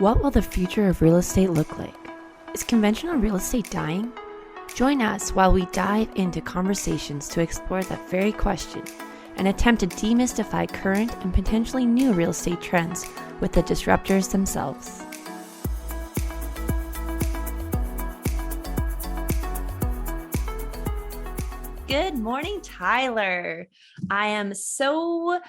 What will the future of real estate look like? Is conventional real estate dying? Join us while we dive into conversations to explore that very question and attempt to demystify current and potentially new real estate trends with the disruptors themselves. Good morning, Tyler. I am so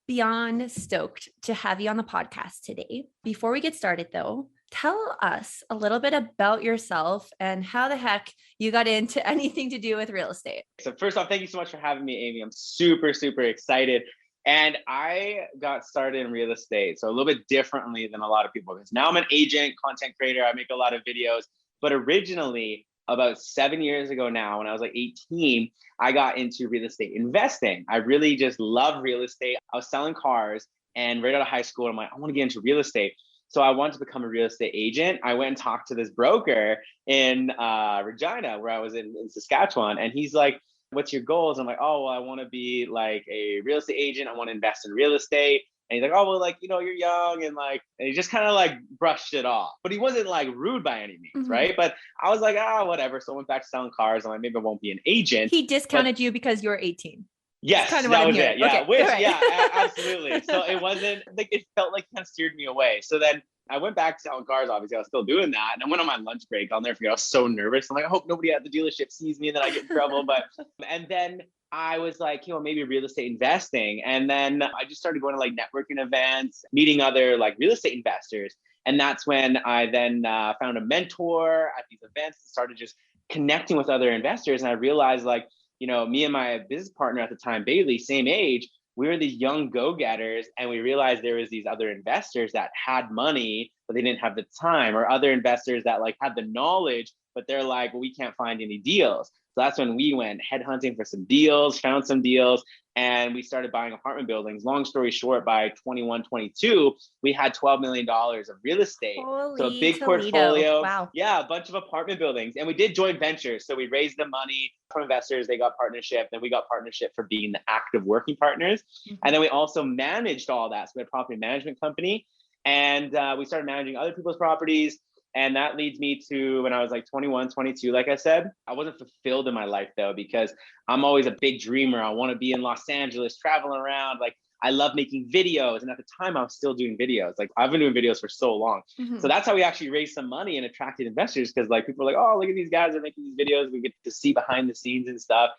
beyond stoked to have you on the podcast today. Before we get started though, tell us a little bit about yourself and how the heck you got into anything to do with real estate. So first off, thank you so much for having me, Amy. I'm super excited. And I got started in real estate, so a little bit differently than a lot of people, because now I'm an agent, content creator. I make a lot of videos, but originally about 7 years ago now, when I was like 18, I got into real estate investing. I really just love real estate. I was selling cars, and right out of high school, I'm like, I want to get into real estate. So I wanted to become a real estate agent. I went and talked to this broker in Regina, where I was in Saskatchewan. And he's like, what's your goals? I'm like, oh, well, I want to be like a real estate agent. I want to invest in real estate. And he's like, oh, well, like, you know, you're young. And like, and he just kind of like brushed it off, but he wasn't like rude by any means. Right. But I was like, whatever. So I went back to selling cars. I'm like, maybe I won't be an agent. He discounted you because you were 18. Yes, kind of that was hearing. it. Yeah, Okay. yeah, absolutely. So it wasn't like, it felt like kind of steered me away. So then I went back to selling cars. Obviously, I was still doing that. And I went on my lunch break. I'll never forget. I was so nervous. I'm like, I hope nobody at the dealership sees me and then I get in trouble. And then I was like, maybe real estate investing. And then I just started going to like networking events, meeting other like real estate investors. And that's when I then found a mentor at these events and started just connecting with other investors. And I realized like, me and my business partner at the time, Bailey, same age, we were these young go-getters, and we realized there was these other investors that had money, but they didn't have the time, or other investors that like had the knowledge, but they're like, well, we can't find any deals. So that's when we went headhunting for some deals, found some deals, and we started buying apartment buildings. Long story short, by 21, 22, we had $12 million of real estate. Holy so a big Toledo. portfolio. Wow. Yeah, a bunch of apartment buildings. And we did joint ventures. So we raised the money from investors. They got partnership. Then we got partnership for being the active working partners. Mm-hmm. And then we also managed all that. So we had a property management company. And we started managing other people's properties. And that leads me to when I was like 21, 22, like I said, I wasn't fulfilled in my life though, because I'm always a big dreamer. I want to be in Los Angeles, traveling around. Like I love making videos. And at the time I was still doing videos. Like I've been doing videos for so long. Mm-hmm. So that's how we actually raised some money and attracted investors. Cause like people were like, oh, look at these guys are making these videos. We get to see behind the scenes and stuff.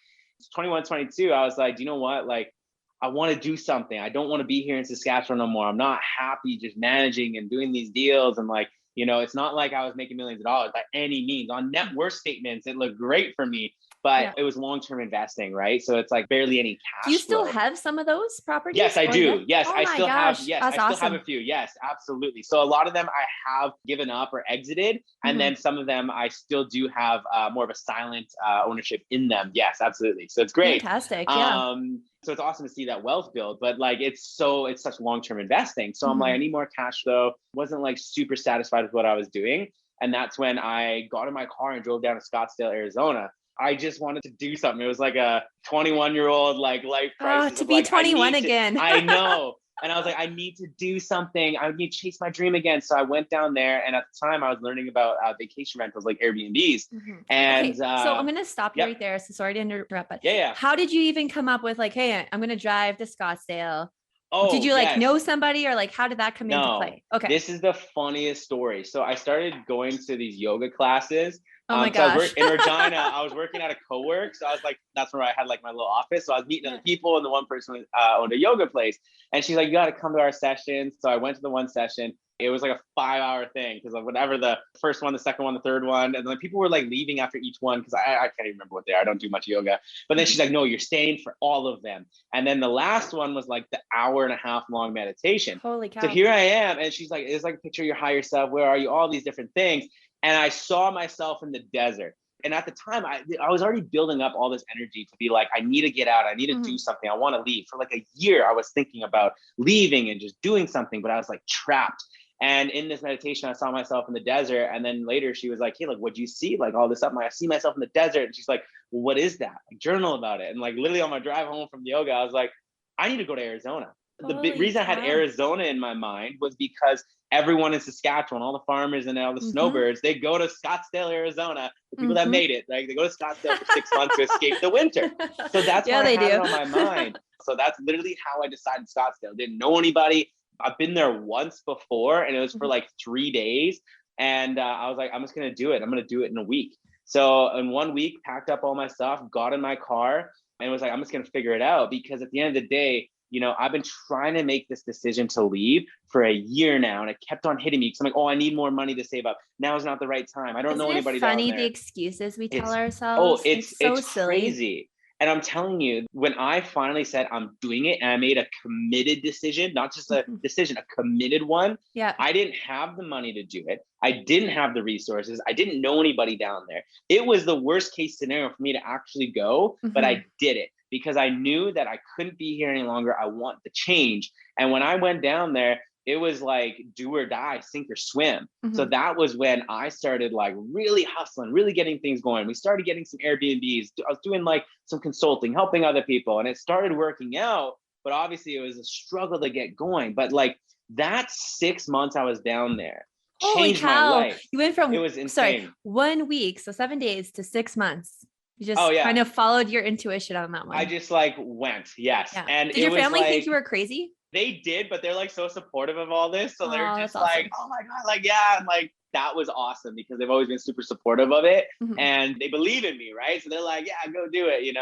21, 22, I was like, you know what? Like, I want to do something. I don't want to be here in Saskatchewan no more. I'm not happy just managing and doing these deals. And like, it's not like I was making millions of dollars by any means. On net worth statements, it looked great for me, but it was long-term investing, right? So it's like barely any cash. Do you still flow. have some of those properties? Yes, I do. Yes, oh I still have. Yes, that's I still awesome. have a few. Yes, absolutely. So a lot of them I have given up or exited, and then some of them I still do have more of a silent ownership in them. Yes, absolutely. So it's great. Fantastic. Yeah. So it's awesome to see that wealth build, but like it's such long-term investing. So I'm like, I need more cash flow. Wasn't like super satisfied with what I was doing. And that's when I got in my car and drove down to Scottsdale, Arizona. I just wanted to do something. It was like a 21-year-old like life crisis. To be like, 21 again. I know. And I was like, I need to do something. I need to chase my dream again. So I went down there, and at the time I was learning about vacation rentals like Airbnbs. Mm-hmm. And okay, so I'm going to stop you right there. So sorry to interrupt, but how did you even come up with like, hey, I'm going to drive to Scottsdale? Oh, did you like know somebody, or like how did that come into play? Okay. This is the funniest story. So I started going to these yoga classes. Oh my gosh. So I was in Regina. I was working at a co-work. So I was like, that's where I had like my little office. So I was meeting other people, and the one person owned a yoga place. And she's like, you got to come to our sessions. So I went to the one session. It was like a 5-hour thing, because like whatever, the first one, the second one, the third one. And then people were like leaving after each one, because I can't even remember what they are. I don't do much yoga. But then she's like, no, you're staying for all of them. And then the last one was like the 1.5-hour long meditation. Holy cow. So here I am. And she's like, it's like a picture of your higher self. Where are you? All these different things. And I saw myself in the desert. And at the time, I was already building up all this energy to be like, I need to get out. I need to do something. I want to leave. For like a year, I was thinking about leaving and just doing something, but I was like trapped. And in this meditation, I saw myself in the desert. And then later she was like, hey, like, what'd you see? Like all this stuff. I see myself in the desert. And she's like, well, what is that? Like, journal about it. And like literally on my drive home from yoga, I was like, I need to go to Arizona. The big Holy reason I had cow. Arizona in my mind was because everyone in Saskatchewan, all the farmers and all the snowbirds, they go to Scottsdale, Arizona. The people that made it, like they go to Scottsdale for 6 months to escape the winter. So that's Yeah, why I they had do. it on my mind. So that's literally how I decided Scottsdale. Didn't know anybody. I've been there once before, and it was for like 3 days. And I was like, I'm just gonna do it. I'm gonna do it in a week. So in 1 week, packed up all my stuff, got in my car, and was like, I'm just gonna figure it out. Because at the end of the day, I've been trying to make this decision to leave for a year now, and it kept on hitting me because I'm like, oh, I need more money to save up. Now is not the right time. I don't know Isn't it anybody down funny the there. excuses we tell It's ourselves? it's So it's silly. crazy. And I'm telling you, when I finally said I'm doing it and I made a committed decision, not just a decision, a committed one, Yeah. I didn't have the money to do it. I didn't have the resources. I didn't know anybody down there. It was the worst case scenario for me to actually go, but I did it because I knew that I couldn't be here any longer. I want the change. And when I went down there, it was like do or die, sink or swim. So that was when I started like really hustling, really getting things going. We started getting some Airbnbs. I was doing like some consulting, helping other people, and it started working out. But obviously it was a struggle to get going. But like that 6 months I was down there Holy changed my cow. life. You went It from, was insane. 1 week, so 7 days to 6 months. You just Oh yeah. kind of followed your intuition on that one. I just like went, yes. Yeah. And Did it your was family like, think you were crazy? they did, but they're like so supportive of all this. So they're Oh, just that's like, awesome. oh my God, like, yeah. And like, that was awesome because they've always been super supportive of it and they believe in me, right? So they're like, yeah, go do it,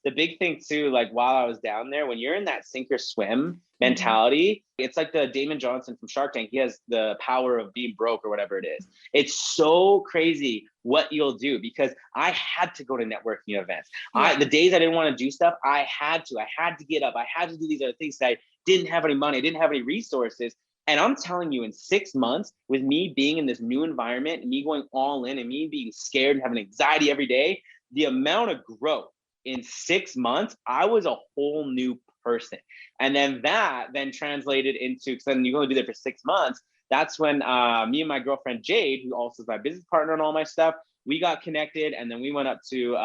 The big thing too, like while I was down there, when you're in that sink or swim mentality, it's like the Damon Johnson from Shark Tank. He has the power of being broke or whatever it is. It's so crazy what you'll do because I had to go to networking events. The days I didn't want to do stuff, I had to get up. I had to do these other things. I didn't have any money. I didn't have any resources. And I'm telling you, in 6 months, with me being in this new environment and me going all in and me being scared and having anxiety every day, the amount of growth in 6 months, I was a whole new person. And then that then translated into, because then you're going to be there for 6 months. That's when me and my girlfriend, Jade, who also is my business partner and all my stuff, we got connected. And then we went up to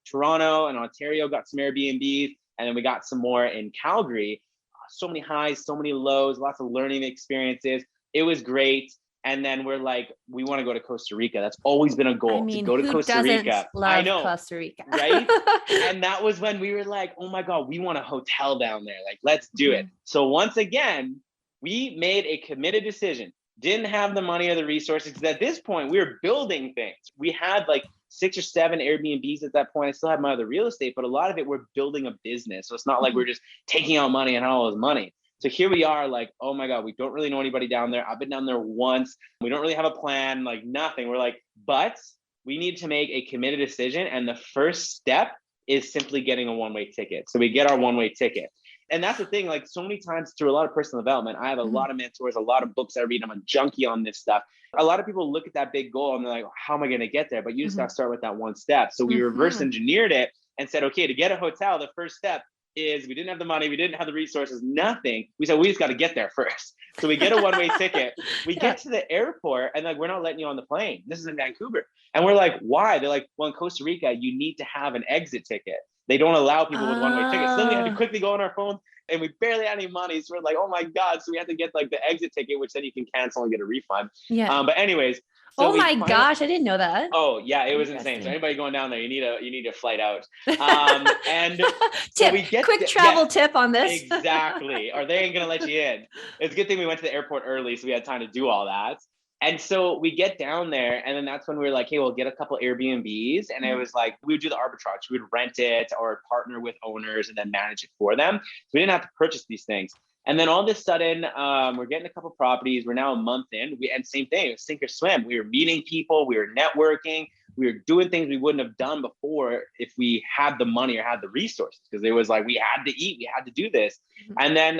Toronto and Ontario, got some Airbnbs, and then we got some more in Calgary. So many highs, so many lows, lots of learning experiences. It was great. And then we're like, we want to go to Costa Rica. That's always been a goal, to go to who Costa doesn't Rica. love I know, Costa Rica? right? And that was when we were like, oh my God, we want a hotel down there. Like, let's do it. So once again, we made a committed decision. Didn't have the money or the resources because at this point we were building things. We had like 6 or 7 Airbnbs at that point. I still had my other real estate, but a lot of it we're building a business. So it's not like we're just taking out money and all this money. So here we are, like, oh my God, we don't really know anybody down there. I've been down there once. We don't really have a plan, like nothing. We're like, but we need to make a committed decision. And the first step is simply getting a one-way ticket. So we get our one-way ticket. And that's the thing, like so many times through a lot of personal development, I have a lot of mentors, a lot of books I read. I'm a junkie on this stuff. A lot of people look at that big goal and they're like, how am I going to get there? But you just got to start with that one step. So we reverse engineered it and said, okay, to get a hotel, the first step is we didn't have the money, we didn't have the resources, nothing. We said, we just got to get there first. So we get a one-way ticket. We get to the airport and like, we're not letting you on the plane. This is in Vancouver. And we're like, why? They're like, well, in Costa Rica, you need to have an exit ticket. They don't allow people with one-way tickets. So then we had to quickly go on our phones and we barely had any money. So we're like, oh my God. So we had to get like the exit ticket, which then you can cancel and get a refund. But anyways. So oh my gosh, I didn't know that. Oh yeah, it was insane. So anybody going down there, you need a flight out. And tip, so we get quick travel tip on this. Exactly. Or they ain't gonna let you in. It's a good thing we went to the airport early, so we had time to do all that. And so we get down there, and then that's when we were like, hey, we'll get a couple Airbnbs. And it was like, we would do the arbitrage. We would rent it or partner with owners and then manage it for them. So we didn't have to purchase these things. And then all of a sudden, we're getting a couple properties. We're now a month in. And same thing, it was sink or swim. We were meeting people. We were networking. We were doing things we wouldn't have done before if we had the money or had the resources. Because it was like, we had to eat. We had to do this. And then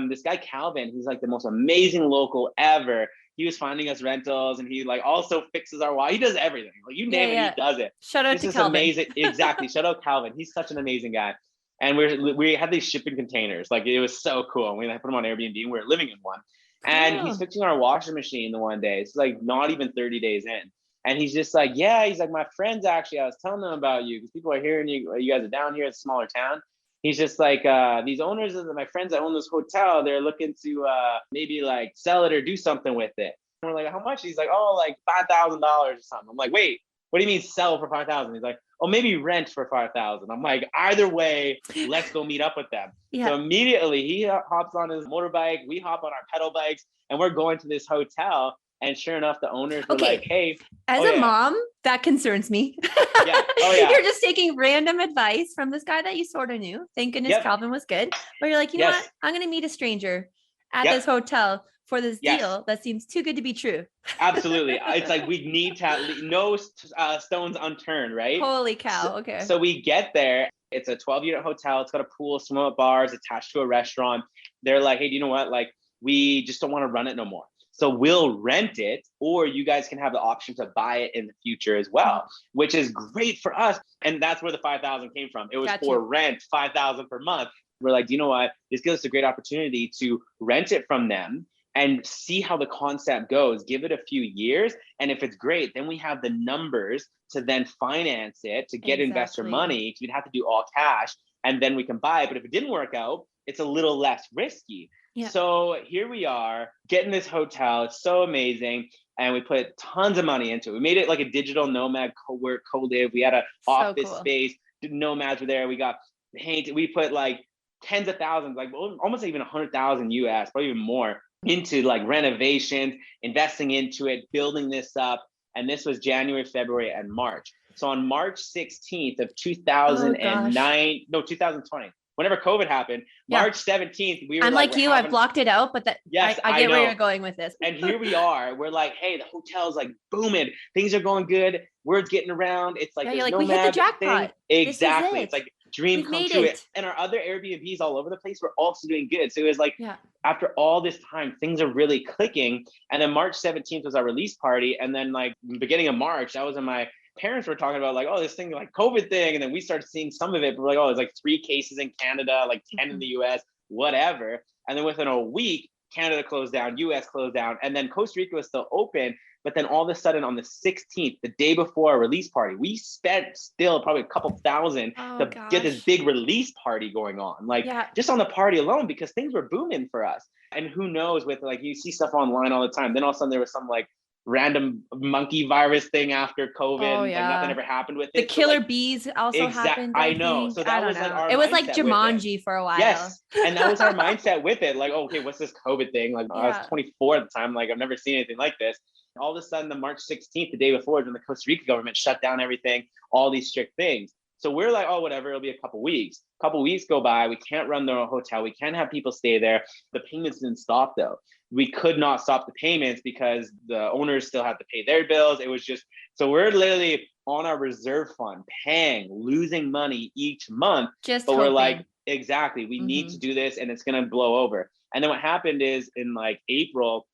this guy, Calvin, he's like the most amazing local ever. He was finding us rentals and he like also fixes our wall. He does everything. Like you name it, he does it. Shout out to Calvin. Amazing. Exactly. Shout out Calvin. He's such an amazing guy. And we had these shipping containers. Like it was so cool. And we put them on Airbnb and we were living in one. And he's fixing our washing machine the one day. It's like not even 30 days in. And he's just like, yeah, he's like, my friends actually, I was telling them about you because people are hearing you guys are down here in a smaller town. He's just like, these owners of my friends that own this hotel, they're looking to maybe like sell it or do something with it. And we're like, how much? He's like, oh, like $5,000 or something. I'm like, wait, what do you mean sell for 5,000? He's like, oh, maybe rent for 5,000. I'm like, either way, let's go meet up with them. Yeah. So immediately he hops on his motorbike, we hop on our pedal bikes, and we're going to this hotel. And sure enough, the owners were like, hey. As a mom, that concerns me. Yeah. Oh, yeah. You're just taking random advice from this guy that you sort of knew. Thank goodness Calvin was good. But you're like, you know what? I'm going to meet a stranger at this hotel for this deal that seems too good to be true. Absolutely. It's like we need to have no stones unturned, right? Holy cow. Okay. So we get there. It's a 12-unit hotel. It's got a pool, some bars attached to a restaurant. They're like, hey, do you know what? Like, we just don't want to run it no more. So we'll rent it, or you guys can have the option to buy it in the future as well, which is great for us. And that's where the 5,000 came from. It was for rent, 5,000 per month. We're like, you know what? This gives us a great opportunity to rent it from them and see how the concept goes, give it a few years. And if it's great, then we have the numbers to then finance it, to get investor money. We'd have to do all cash, and then we can buy it. But if it didn't work out, it's a little less risky. Yeah. So here we are getting this hotel. It's so amazing. And we put tons of money into it. We made it like a digital nomad co-work, co-live. We had an office space. Nomads were there. We got paint. We put like tens of thousands, like almost even 100,000 US, probably even more, into like renovations, investing into it, building this up. And this was January, February, and March. So on March 16th of 2020, whenever COVID happened, March 17th, we were I've blocked it out, but that I get where you're going with this. And here we are. We're like, hey, the hotel's like booming. Things are going good. Word's getting around. It's like, you're like, we hit the jackpot. Exactly. It's like dream come true. And our other Airbnbs all over the place were also doing good. So it was like, after all this time, things are really clicking. And then March 17th was our release party. And then like beginning of March, that was when my parents were talking about like, oh, this thing like COVID thing. And then we started seeing some of it, but we're like, oh, there's like 3 cases in Canada, like 10 in the US, whatever. And then within a week, Canada closed down, US closed down, and then Costa Rica was still open. But then all of a sudden on the 16th, the day before our release party, we spent still probably a couple thousand to get this big release party going on. Like just on the party alone, because things were booming for us. And who knows, with like, you see stuff online all the time. Then all of a sudden there was some like random monkey virus thing after COVID. Like nothing ever happened with it. The killer bees also happened. I know. So that was like our it was like Jumanji for a while. Yes. And that was our mindset with it. Like, okay, what's this COVID thing? Like I was 24 at the time. Like I've never seen anything like this. All of a sudden, the March 16th, the day before, when the Costa Rica government shut down everything, all these strict things. So we're like, oh, whatever, it'll be a couple weeks. A couple weeks go by. We can't run the hotel. We can't have people stay there. The payments didn't stop, though. We could not stop the payments because the owners still had to pay their bills. It was just, so we're literally on our reserve fund, losing money each month. We're like, exactly, we need to do this and it's going to blow over. And then what happened is in like April,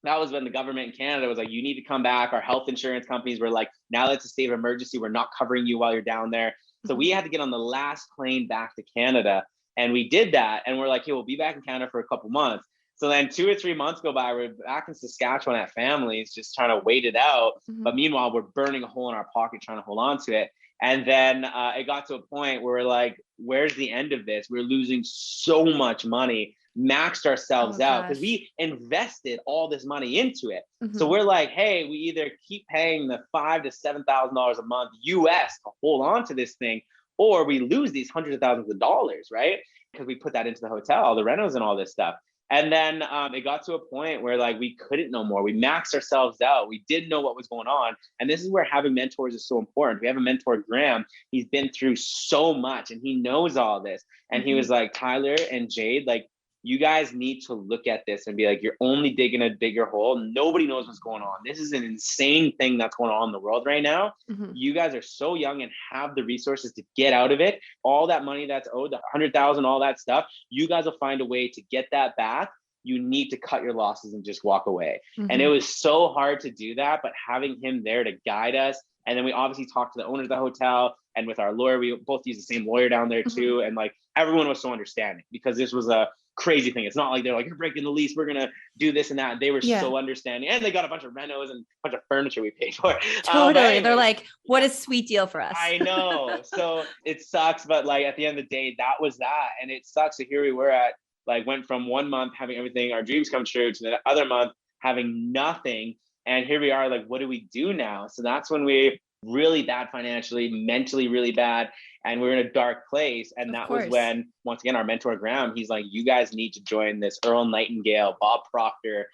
that was when the government in Canada was like, you need to come back. Our health insurance companies were like, now that's a state of emergency. We're not covering you while you're down there. So we had to get on the last plane back to Canada. And we did that. And we're like, hey, we'll be back in Canada for a couple months. So then 2 or 3 months go by. We're back in Saskatchewan at families, just trying to wait it out. But meanwhile, we're burning a hole in our pocket, trying to hold on to it. And then it got to a point where we're like, where's the end of this? We're losing so much money. Maxed ourselves out because we invested all this money into it. So we're like, hey, we either keep paying the $5,000 to $7,000 a month US to hold on to this thing, or we lose these hundreds of thousands of dollars, right? Because we put that into the hotel, the renos and all this stuff. And then it got to a point where like we couldn't no more. We maxed ourselves out. We didn't know what was going on. And this is where having mentors is so important. We have a mentor, Graham. He's been through so much and he knows all this. And he was like, Tyler and Jade, like, you guys need to look at this and be like, you're only digging a bigger hole. Nobody knows what's going on. This is an insane thing that's going on in the world right now. You guys are so young and have the resources to get out of it. All that money that's owed, the 100,000, all that stuff, you guys will find a way to get that back. You need to cut your losses and just walk away. And it was so hard to do that, but having him there to guide us. And then we obviously talked to the owners of the hotel and with our lawyer, we both use the same lawyer down there too. And like everyone was so understanding because this was a crazy thing. It's not like they're like, you're breaking the lease, we're going to do this and that. They were so understanding. And they got a bunch of renos and a bunch of furniture we paid for. Totally. They're like, what a sweet deal for us. I know. So it sucks. But like at the end of the day, that was that. And it sucks. So here we were at like, went from 1 month having everything, our dreams come true, to the other month having nothing. And here we are, like, what do we do now? So that's when we really bad financially, mentally really bad. And we're in a dark place. And that was when, once again, our mentor, Graham, he's like, you guys need to join this Earl Nightingale, Bob Proctor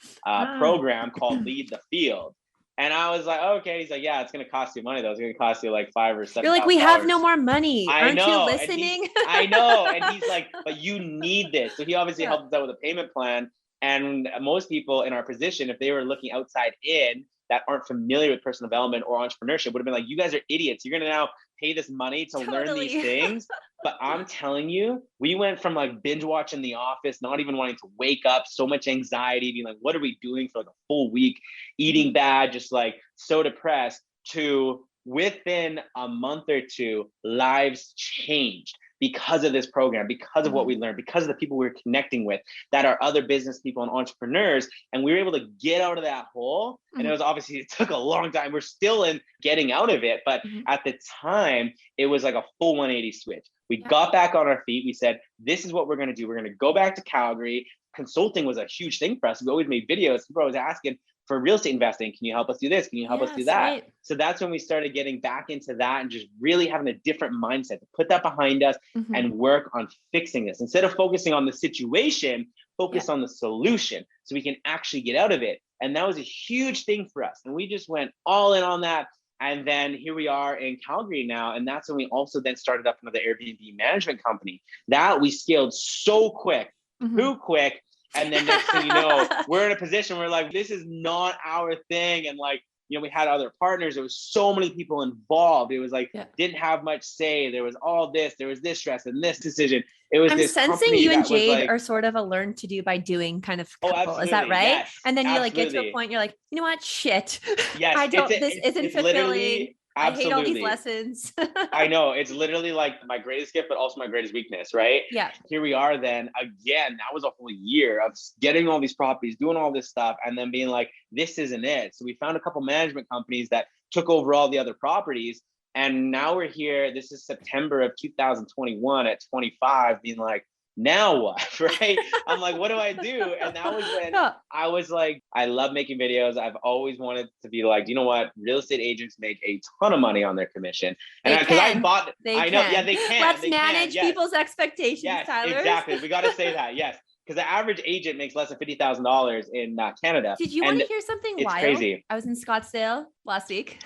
program called Lead the Field. And I was like, okay. He's like, yeah, it's going to cost you money though. It's going to cost you like $5,000 or $7,000. You're like, we have no more money. Aren't know. you listening? I know. And he's like, but you need this. So he obviously helped us out with a payment plan. And most people in our position, if they were looking outside in that aren't familiar with personal development or entrepreneurship, would have been like, you guys are idiots. You're going to now pay this money to learn these things. But I'm telling you, we went from like binge watching The Office, not even wanting to wake up, so much anxiety, being like, what are we doing for like a full week, eating bad, just like so depressed, to within a month or two, lives changed because of this program, because of what we learned, because of the people we were connecting with that are other business people and entrepreneurs. And we were able to get out of that hole. And it was obviously, it took a long time. We're still in getting out of it. But at the time, it was like a full 180 switch. We got back on our feet. We said, this is what we're going to do. We're going to go back to Calgary. Consulting was a huge thing for us. We always made videos. People were always asking, for real estate investing, can you help us do this? Can you help us do that? Right. So that's when we started getting back into that and just really having a different mindset to put that behind us and work on fixing this. Instead of focusing on the situation, focus on the solution so we can actually get out of it. And that was a huge thing for us. And we just went all in on that. And then here we are in Calgary now. And that's when we also then started up another Airbnb management company that we scaled so quick, too quick. And then next thing you know, we're in a position where like, this is not our thing. And like, you know, we had other partners. There was so many people involved. It was like, didn't have much say. There was all this, there was this stress and this decision. It was I'm sensing you and Jade are sort of a learn to do by doing kind of couple. Is that right? Yes, and then you like get to a point, you're like, you know what? Shit. Yes. I don't, this isn't fulfilling. Absolutely. I hate all these lessons. I know. It's literally like my greatest gift, but also my greatest weakness, right? Yeah. Here we are then again, that was a whole year of getting all these properties, doing all this stuff, and then being like, this isn't it. So we found a couple management companies that took over all the other properties. And now we're here. This is September of 2021 at 25, being like, now what, right? I'm like, what do I do? And that was when I was like, I love making videos. I've always wanted to be like, you know what? Real estate agents make a ton of money on their commission. And because I bought, I know, yeah, they can. Let's manage people's expectations, Tyler. Exactly. We got to say that. Yes. Because the average agent makes less than $50,000 in Canada. Did you want to hear something wild? It's crazy. I was in Scottsdale last week.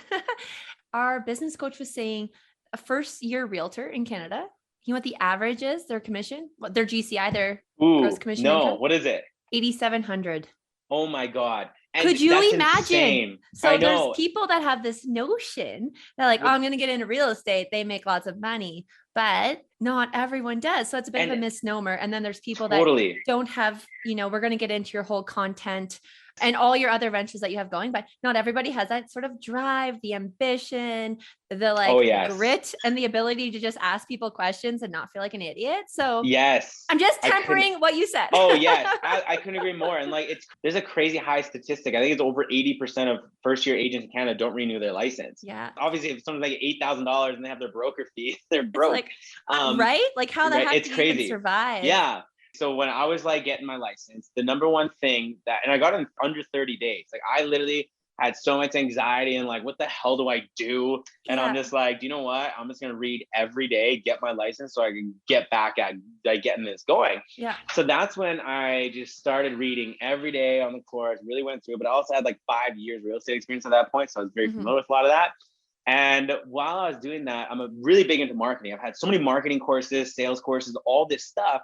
Our business coach was saying a first year realtor in Canada, you know what the average is, their commission, their GCI, their gross commission? No, income? What is it? 8,700. Oh my God. And could you imagine? Insane. So there's people that have this notion that like, oh, I'm going to get into real estate. They make lots of money, but not everyone does. So it's a bit of a misnomer. And then there's people that don't have, you know, we're going to get into your whole content and all your other ventures that you have going, but not everybody has that sort of drive, the ambition, the like grit and the ability to just ask people questions and not feel like an idiot. So I'm just tempering what you said. I couldn't agree more. And like, there's a crazy high statistic. I think it's over 80% of first year agents in Canada don't renew their license. Yeah. Obviously if someone's like $8,000 and they have their broker fee, they're broke. Like, right? Like how the heck it's do you crazy. even survive? Yeah. So when I was like getting my license, the number one thing and I got in under 30 days, like I literally had so much anxiety and like, what the hell do I do? And I'm just like, you know what? I'm just going to read every day, get my license so I can get back at like getting this going. Yeah. So that's when I just started reading every day on the course, really went through, but I also had like 5 years real estate experience at that point. So I was very familiar with a lot of that. And while I was doing that, I'm really big into marketing. I've had so many marketing courses, sales courses, all this stuff,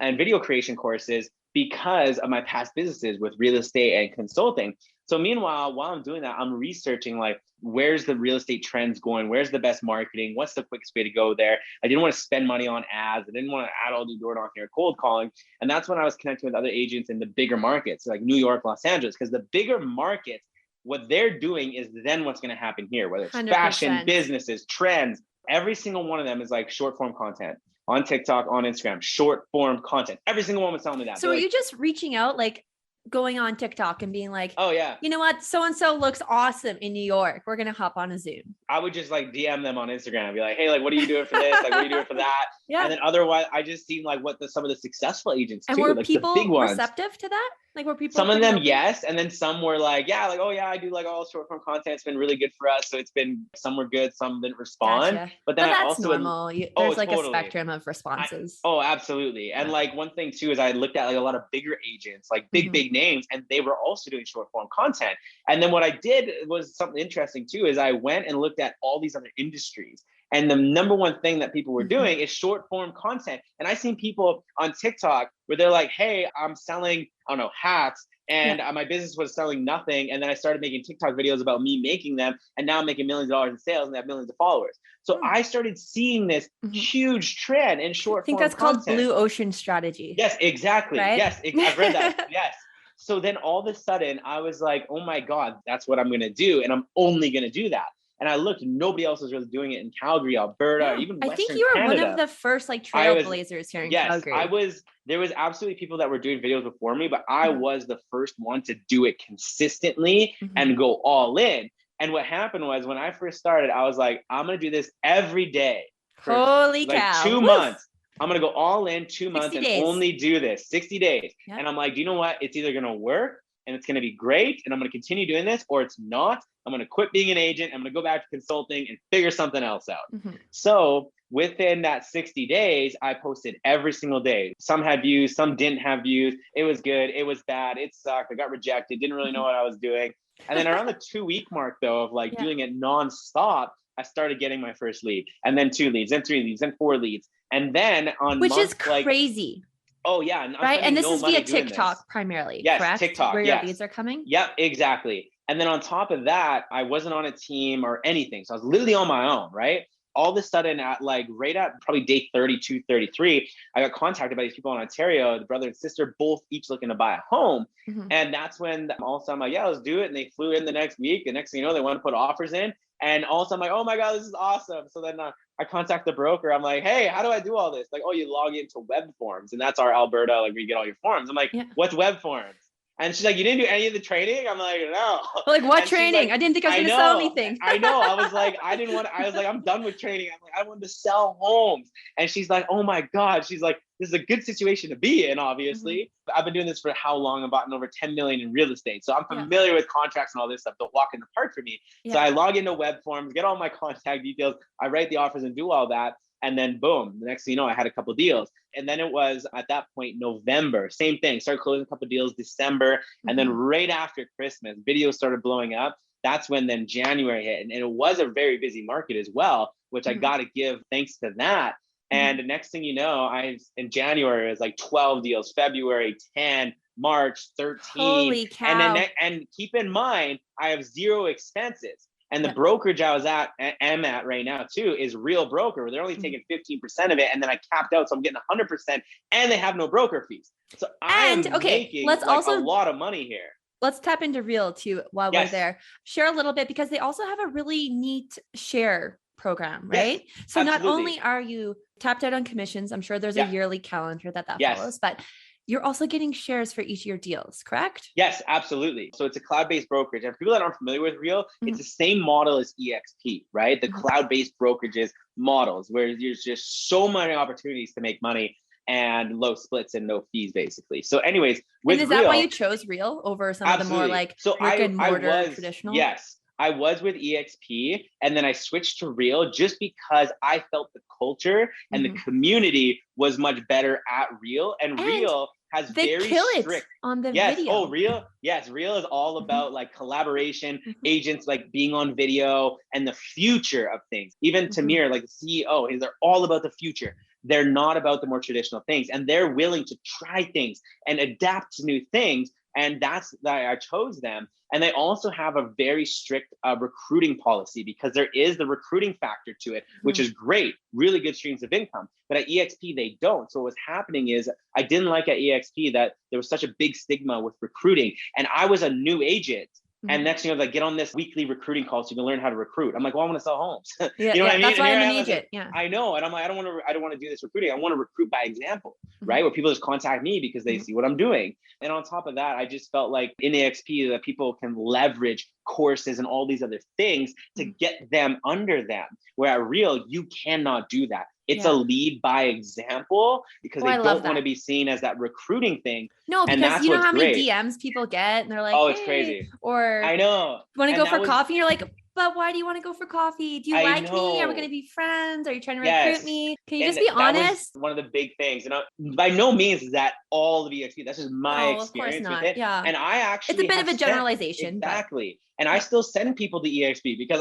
and video creation courses because of my past businesses with real estate and consulting. So meanwhile, while I'm doing that, I'm researching like, where's the real estate trends going? Where's the best marketing? What's the quickest way to go there? I didn't want to spend money on ads. I didn't want to add all the door knocking or cold calling. And that's when I was connecting with other agents in the bigger markets, like New York, Los Angeles, because the bigger markets, what they're doing is then what's going to happen here, whether it's 100%. Fashion, businesses, trends, every single one of them is like short form content. on TikTok, on Instagram, short form content. Every single one was telling me that. So are you just reaching out, like going on TikTok and being like, oh yeah, you know what? So-and-so looks awesome in New York. We're going to hop on a Zoom. I would just like DM them on Instagram and be like, hey, like, what are you doing for this? Like, what are you doing for that? Yeah. And then otherwise, I just seen like what some of the successful agents And too, were like people the big ones. receptive to that? Like, were people some of them, open? yes. And then some were like, yeah, like, oh yeah, I do like all short form content. It's been really good for us. So it's been, some were good, some didn't respond. Gotcha. But then But I that's also normal. There's like a spectrum of responses. oh, absolutely. And like one thing too is I looked at like a lot of bigger agents, like big names, and they were also doing short form content. And then what I did was something interesting too, is I went and looked at all these other industries. And the number one thing that people were doing is short form content. And I seen people on TikTok where they're like, hey, I'm selling, I don't know, hats. And my business was selling nothing. And then I started making TikTok videos about me making them. And now I'm making millions of dollars in sales and I have millions of followers. So I started seeing this huge trend in short form content. I think that's called blue ocean strategy. Yes, exactly. Right? Yes, I've read that. Yes. So then all of a sudden I was like, oh my God, that's what I'm going to do. And I'm only going to do that. And I looked, nobody else was really doing it in Calgary, Alberta, or even Western Canada. I think you were one of the first like trailblazers here in Calgary. There was absolutely people that were doing videos before me, but I was the first one to do it consistently and go all in. And what happened was when I first started, I was like, I'm going to do this every day. For Holy like cow. 2 months. I'm going to go all in 2 months and days. only do this 60 days. Yep. And I'm like, do you know what? It's either going to work and it's going to be great and I'm going to continue doing this, or it's not. I'm going to quit being an agent. I'm going to go back to consulting and figure something else out. So within that 60 days, I posted every single day. Some had views, some didn't have views. It was good. It was bad. It sucked. I got rejected. Didn't really know what I was doing. And then around the 2-week mark though, of like doing it nonstop, I started getting my first lead, and then 2 leads, and 3 leads, and 4 leads. And then on which is crazy. Oh yeah. Right. And this is via TikTok primarily. Yes, correct? TikTok. Where your leads are coming. Yep, exactly. And then on top of that, I wasn't on a team or anything. So I was literally on my own, right? All of a sudden right at probably day 32, 33, I got contacted by these people in Ontario, the brother and sister, both each looking to buy a home. And that's when all of a sudden I'm like, yeah, let's do it. And they flew in the next week. The next thing you know, they want to put offers in. And all of a sudden I'm like, oh my God, this is awesome. So then I contact the broker. I'm like, hey, how do I do all this? Like, oh, you log into web forms. And that's our Alberta, like where you get all your forms. I'm like, what's web forms? And she's like, you didn't do any of the training? I'm like, no. Like, what training? Like, I didn't think I was going to sell anything. I know. I was like, I was like, I'm done with training. I'm like, I wanted to sell homes. And she's like, oh my God. She's like, this is a good situation to be in, obviously. I've been doing this for how long? I've bought over 10 million in real estate. So I'm familiar with contracts and all this stuff. Don't walk in the park for me. So I log into web forms, get all my contact details. I write the offers and do all that. And then boom, the next thing you know, I had a couple of deals. And then it was at that point, November, same thing, started closing a couple of deals, December. And then right after Christmas, videos started blowing up. That's when then January hit. And it was a very busy market as well, which I got to give thanks to that. And the next thing you know, in January, it was like 12 deals, February, 10, March, 13. Holy cow. And keep in mind, I have 0 expenses. And the brokerage I am at right now too is Real Broker, where they're only taking 15% of it, and then I capped out, so I'm getting 100%, and they have no broker fees. So I'm making a lot of money here. Let's tap into Real too while we're there. Share a little bit, because they also have a really neat share program, right? So not only are you tapped out on commissions, I'm sure there's a yearly calendar that follows, but you're also getting shares for each of your deals, correct? Yes, absolutely. So it's a cloud-based brokerage. And for people that aren't familiar with Real, it's the same model as EXP, right? The cloud-based brokerages models, where there's just so many opportunities to make money and low splits and no fees, basically. So anyways, with and is that why you chose Real over some of the more like brick and mortar traditional? Yes. I was with EXP, and then I switched to Real just because I felt the culture and the community was much better at Real, and Real has very strict on the video. Oh, Real. Yes. Real is all about like collaboration, agents, like being on video, and the future of things. Even Tamir, like the CEO, they're all about the future. They're not about the more traditional things, and they're willing to try things and adapt to new things. And that's why I chose them. And they also have a very strict recruiting policy, because there is the recruiting factor to it, which is great, really good streams of income. But at EXP, they don't. So what's happening is I didn't like at EXP that there was such a big stigma with recruiting. And I was a new agent And next thing you know, like, get on this weekly recruiting call so you can learn how to recruit. I'm like, well, I want to sell homes. Yeah, You know what I mean? that's And why here I'm I an am as agent. Yeah. I know. And I'm like, I don't want to do this recruiting. I want to recruit by example, right? Where people just contact me because they see what I'm doing. And on top of that, I just felt like in EXP that people can leverage courses and all these other things to get them under them. Where at Real, you cannot do that. It's a lead by example because they don't want to be seen as that recruiting thing. No, and because that's you know what's how many great. DMs people get and they're like, Oh, it's hey, crazy. or I know. want to And go for that was, coffee. You're like, but why do you want to go for coffee? Do you I like me? Are we know. going to be friends? Are you trying to recruit Yes. me? Can you And just be that was honest? one of the big things. And by no means is that all of EXP. That's just my No, of course experience with not. it. Yeah. And I actually It's a bit have of a generalization. exactly. And I still send people to EXP because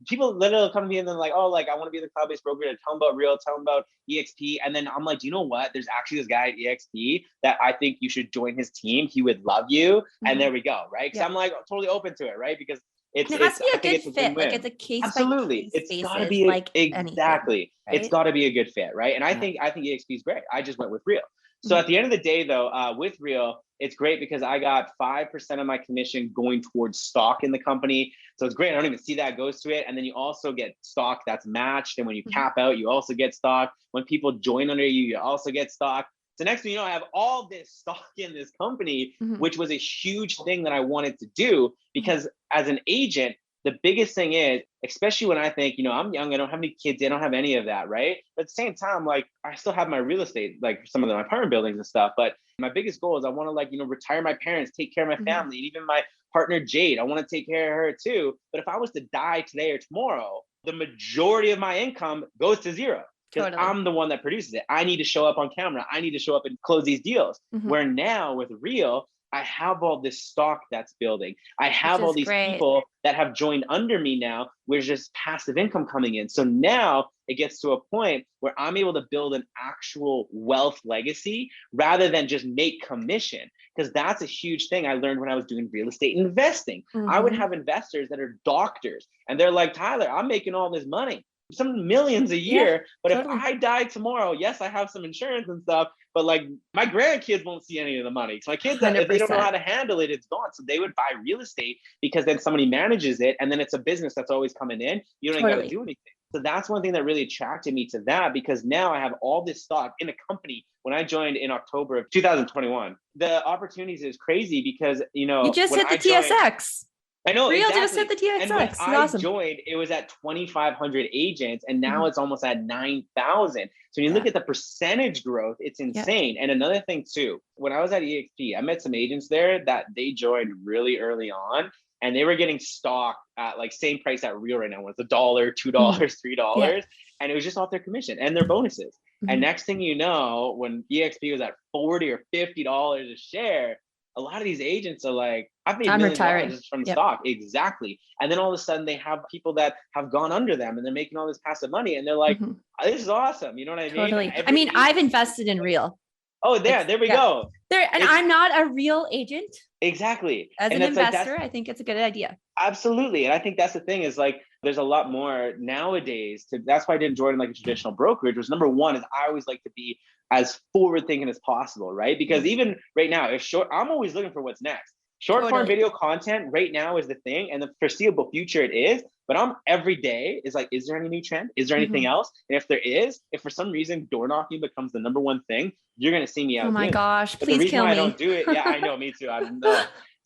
people literally come to me and they're like, oh, like, I want to be the cloud-based broker. To tell them about Real, tell them about EXP. And then I'm like, you know what? There's actually this guy at EXP that I think you should join his team. He would love you. And there we go. Right. Because I'm like totally open to it. Right. Because it has to be a good fit. win-win. Like it's a case Absolutely. by case It's got to basis, be like exactly. anything, right? It's got to be a good fit, right? And I think EXP is great. I just went with Real. So at the end of the day, though, with Real, it's great because I got 5% of my commission going towards stock in the company. So it's great. I don't even see that goes to it. And then you also get stock that's matched. And when you cap out, you also get stock. When people join under you, you also get stock. So next thing you know, I have all this stock in this company, which was a huge thing that I wanted to do because as an agent, the biggest thing is, especially when I think, I'm young, I don't have any kids, I don't have any of that, right? But at the same time, like, I still have my real estate, like some of my apartment buildings and stuff. But my biggest goal is I want to retire my parents, take care of my family, and even my partner, Jade, I want to take care of her too. But if I was to die today or tomorrow, the majority of my income goes to zero. Because I'm the one that produces it. I need to show up on camera. I need to show up and close these deals. Where now with Real, I have all this stock that's building. I have all these people that have joined under me now, where there's just passive income coming in. So now it gets to a point where I'm able to build an actual wealth legacy rather than just make commission. Because that's a huge thing I learned when I was doing real estate investing. I would have investors that are doctors and they're like, Tyler, I'm making all this money, some millions a year. But if I die tomorrow, yes, I have some insurance and stuff, but like my grandkids won't see any of the money. So my kids, 100%. If they don't know how to handle it, it's gone. So they would buy real estate because then somebody manages it. And then it's a business that's always coming in. You don't even got to do anything. So that's one thing that really attracted me to that, because now I have all this stock in a company. When I joined in October of 2021, the opportunities is crazy because, you just hit the TSX. I know, Real exactly. just hit the TSX. And when I joined, it was at 2,500 agents, and now it's almost at 9,000. So when you look at the percentage growth, it's insane. And another thing too, when I was at EXP, I met some agents there that they joined really early on, and they were getting stock at like same price at Real right now. It's $1, $2, $3, and it was just off their commission and their bonuses. And next thing you know, when EXP was at $40 or $50 a share, a lot of these agents are like, I've made millions of dollars just from stock. Exactly. And then all of a sudden they have people that have gone under them and they're making all this passive money. And they're like, this is awesome. You know what I mean? Totally. I mean, I've invested in Real. Oh, there we go. I'm not a Real agent. Exactly. As an investor, I think it's a good idea. Absolutely. And I think that's the thing is like, there's a lot more nowadays that's why I didn't join like a traditional brokerage. Was number one is I always like to be as forward thinking as possible, right? Because even right now, I'm always looking for what's next. Short form video content right now is the thing, and the foreseeable future it is. But I'm every day is like, is there any new trend? Is there anything else? And if there is, if for some reason door knocking becomes the number one thing, you're gonna see me out. Oh my gosh, but please the reason kill why me. I don't do it, I know, me too.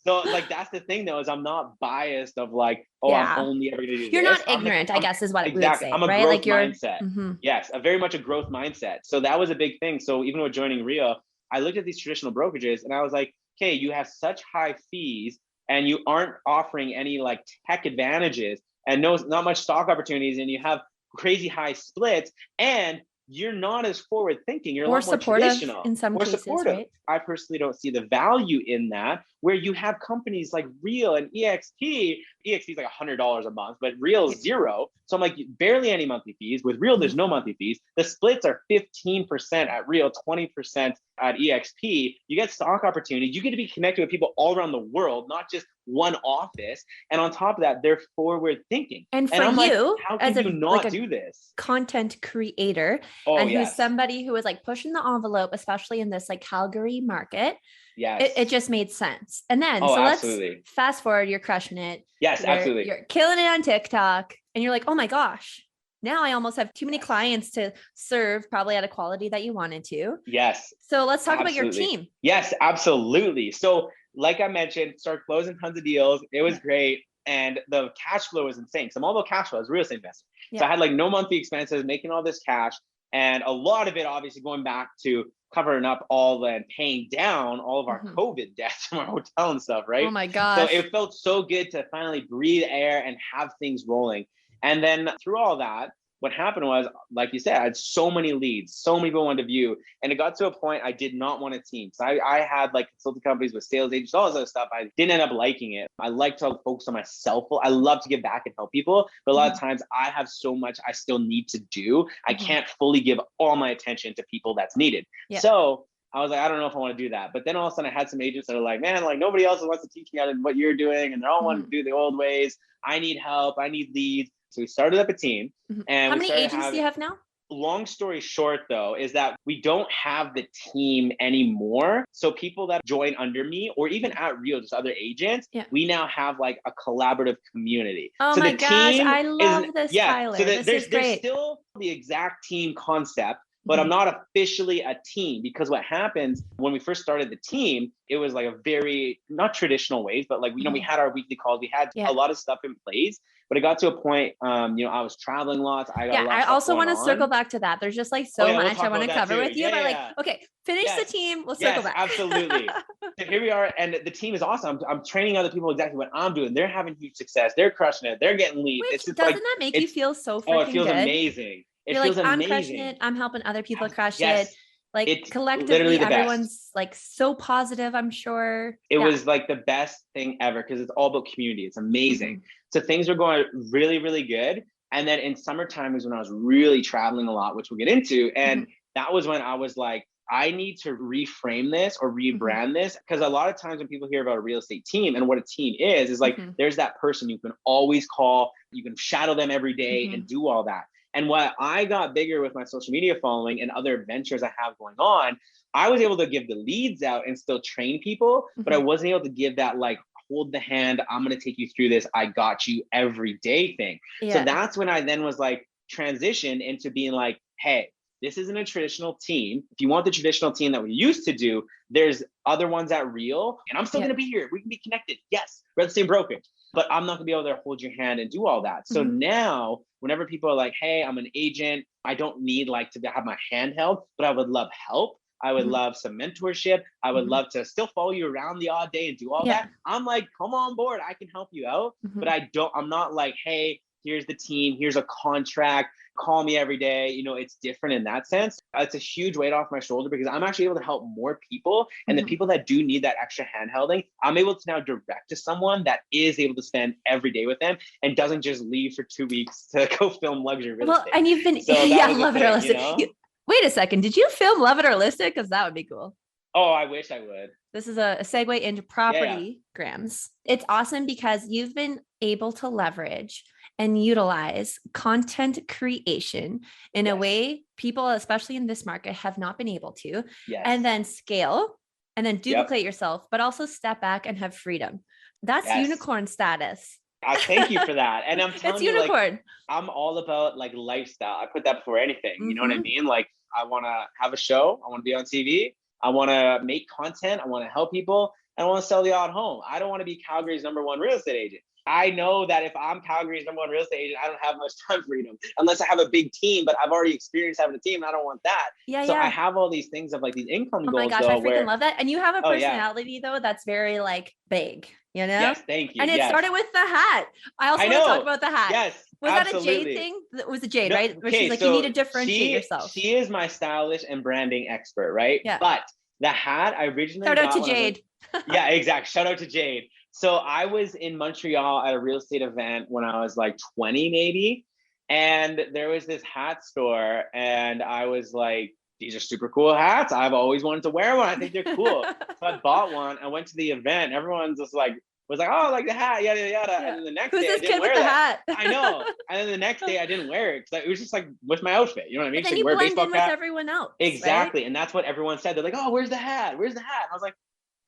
So like that's the thing though, is I'm not biased of like, I'm only ever gonna do You're this. not ignorant, I guess is what exactly. we would say. I'm a right? growth like mindset. Yes, a very much a growth mindset. So that was a big thing. So even with joining Real, I looked at these traditional brokerages and I was like, okay, you have such high fees and you aren't offering any like tech advantages and not much stock opportunities, and you have crazy high splits, and you're not as forward thinking. You're a lot more traditional in some cases, right? I personally don't see the value in that, where you have companies like Real and EXP. EXP is like $100 a month, but Real is zero. So I'm like, barely any monthly fees. With Real, there's no monthly fees. The splits are 15% at Real, 20% at EXP. You get stock opportunities. You get to be connected with people all around the world, not just one office. And on top of that, they're forward thinking. And for you, how can you not do this? Content creator, who's somebody who is like pushing the envelope, especially in this like Calgary market. Yes. It just made sense. And then, Oh, so absolutely. let's fast forward, you're crushing it. Yes, absolutely. You're killing it on TikTok and you're like, oh my gosh, now I almost have too many clients to serve probably at a quality that you wanted to. Yes. So let's talk about your Absolutely. team. Yes, absolutely. So like I mentioned, start closing tons of deals. It was great. And the cash flow was insane. So I'm all about cash flow as a real estate investor. So I had like no monthly expenses, making all this cash. And a lot of it obviously going back to covering up all and paying down all of our COVID debts from our hotel and stuff, right? Oh my So gosh. it felt so good to finally breathe air and have things rolling. And then through all that, what happened was, like you said, I had so many leads, so many people wanted to view, and it got to a point I did not want a team. So I had like consulting companies with sales agents, all this other stuff. I didn't end up liking it. I like to focus on myself. I love to give back and help people, but a lot of times I have so much I still need to do. I can't fully give all my attention to people that's needed. So I was like, I don't know if I want to do that. But then all of a sudden I had some agents that are like, man, like nobody else wants to teach me how to what you're doing, and they're all wanting to do the old ways. I need help. I need leads. So we started up a team. And how many agents do you have now? Long story short, though, is that we don't have the team anymore. So people that join under me, or even at Real, just other agents, we now have like a collaborative community. Oh so my the gosh, team I love this, Tyler. So this is great. there's still the exact team concept, but I'm not officially a team, because what happens when we first started the team, it was like a very, not traditional ways, but like, we had our weekly calls, we had a lot of stuff in place, but it got to a point, I was traveling lots. I also want to circle back to that. There's just like so much I want to cover with you, but like, okay, finish the team. We'll circle back. Absolutely. So here we are. And the team is awesome. I'm training other people exactly what I'm doing. They're having huge success. They're crushing it. They're getting leads. Which, doesn't that make you feel so freaking good? Oh, it feels amazing. You're like, I'm crushing it. I'm helping other people crush it. Like it's collectively, everyone's like so positive, I'm sure. It was like the best thing ever, because it's all about community. It's amazing. So things were going really, really good. And then in summertime is when I was really traveling a lot, which we'll get into. And that was when I was like, I need to reframe this or rebrand this, because a lot of times when people hear about a real estate team and what a team is like, there's that person you can always call, you can shadow them every day and do all that. And what I got bigger with my social media following and other ventures I have going on, I was able to give the leads out and still train people, but I wasn't able to give that like, hold the hand, I'm going to take you through this, I got you every day thing. So that's when I then was like transitioned into being like, hey, this isn't a traditional team. If you want the traditional team that we used to do, there's other ones at Real, and I'm still going to be here. We can be connected. Yes, we're the same brokerage, but I'm not going to be able to hold your hand and do all that. So now, whenever people are like, hey, I'm an agent, I don't need like to have my hand held, but I would love help. I would love some mentorship. I would love to still follow you around the odd day and do all that. I'm like, come on board. I can help you out. But I'm not like, hey, here's the team. Here's a contract. Call me every day. It's different in that sense. It's a huge weight off my shoulder, because I'm actually able to help more people. And the people that do need that extra handholding, I'm able to now direct to someone that is able to spend every day with them and doesn't just leave for 2 weeks to go film luxury real estate. And you've been, love it or list it. Wait a second. Did you film Love It or List It? Because that would be cool. Oh, I wish I would. This is a segue into property grams. It's awesome because you've been able to leverage and utilize content creation in a way people, especially in this market, have not been able to. And then scale and then duplicate yourself, but also step back and have freedom. That's unicorn status. I thank you for that. And I'm telling you, unicorn. Like, I'm all about like lifestyle. I put that before anything. You know what I mean? Like, I want to have a show. I want to be on TV. I want to make content. I want to help people. And I want to sell the odd home. I don't want to be Calgary's #1 real estate agent. I know that if I'm Calgary's #1 real estate agent, I don't have much time freedom unless I have a big team, but I've already experienced having a team and I don't want that. So I have all these things of like these income goals. Oh my gosh, I freaking love that. And you have a personality though that's very like big, Yes, thank you. And it started with the hat. I also want to talk about the hat. Yes. Was that a Jade thing? It was a Jade, right? Where she's like, you need to differentiate yourself. She is my stylish and branding expert, right? Yeah. But the hat I originally Shout out to Jade. Yeah, exactly. Shout out to Jade. So I was in Montreal at a real estate event when I was like 20 maybe. And there was this hat store and I was like, these are super cool hats. I've always wanted to wear one. I think they're cool. So I bought one. I went to the event. Everyone's just like, was like, oh, like the hat, yada, yada. And then the next day, I didn't wear that. I know. And then the next day, I didn't wear it because it was just like with my outfit. You know what I mean? But then you blend in with everyone else. Exactly. Right? And that's what everyone said. They're like, oh, where's the hat? Where's the hat? And I was like,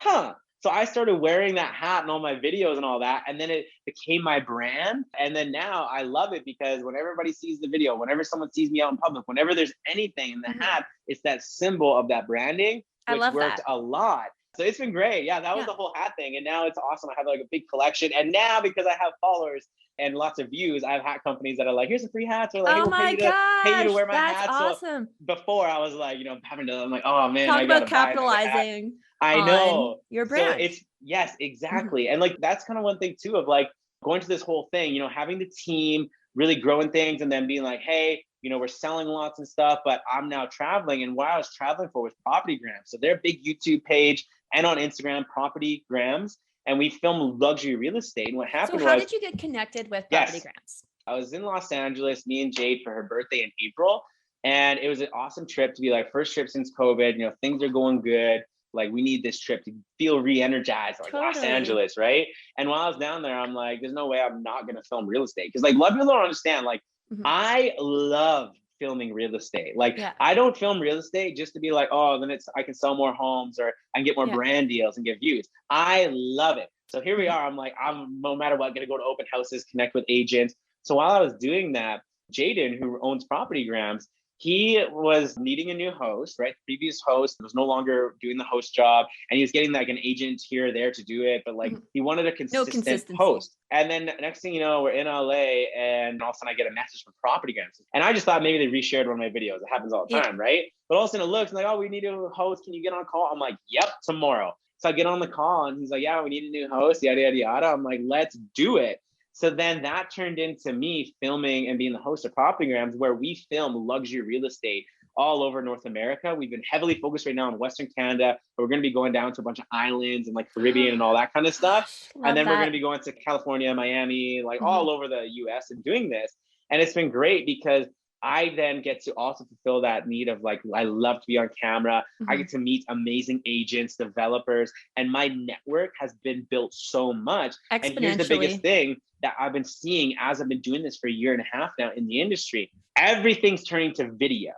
So I started wearing that hat in all my videos and all that. And then it became my brand. And then now I love it because when everybody sees the video, whenever someone sees me out in public, whenever there's anything in the hat, it's that symbol of that branding, I which love worked that. a lot. So it's been great. Yeah, that was the whole hat thing. And now it's awesome. I have like a big collection. And now because I have followers and lots of views, I have hat companies that are like, here's some free hats, or like, hey, Oh we'll my pay you to gosh, wear my that's hat. awesome. So before I was like, I'm like, oh man, Talk I gotta about buy another hat. capitalizing I on know. your So brand. it's, yes, exactly. And like, that's kind of one thing too, of like going to this whole thing, having the team really growing things and then being like, hey, we're selling lots and stuff, but I'm now traveling. And what I was traveling for was Property Grams. So they're a big YouTube page and on Instagram, Property Grams. And we film luxury real estate. And what happened So how did you get connected with Property Grams? I was in Los Angeles, me and Jade, for her birthday in April. And it was an awesome trip to be like, first trip since COVID, things are going good. Like, we need this trip to feel re-energized, like Los Angeles, right? And while I was down there, I'm like, there's no way I'm not going to film real estate. Because like, a lot of people don't understand, like, I love filming real estate. Like, I don't film real estate just to be like, oh, then I can sell more homes or I can get more brand deals and get views. I love it. So here we are. I'm like, I'm no matter what, going to go to open houses, connect with agents. So while I was doing that, Jaden, who owns Property Grams, he was needing a new host, right? The previous host was no longer doing the host job, and he was getting like an agent here or there to do it, but like he wanted a consistent host. And then next thing you know, we're in LA, and all of a sudden I get a message from Property Grams, and I just thought maybe they reshared one of my videos. It happens all the time, right? But all of a sudden it looks like, oh, we need a host. Can you get on a call? I'm like, yep, tomorrow. So I get on the call, and he's like, yeah, we need a new host, yada yada yada. I'm like, let's do it. So then that turned into me filming and being the host of Property Grams, where we film luxury real estate all over North America. We've been heavily focused right now in Western Canada, but we're going to be going down to a bunch of islands and like Caribbean and all that kind of stuff. And then we're going to be going to California, Miami, like all over the US and doing this. And it's been great because I then get to also fulfill that need of like, I love to be on camera. I get to meet amazing agents, developers, and my network has been built so much. And here's the biggest thing that I've been seeing as I've been doing this for a year and a half now in the industry. Everything's turning to video.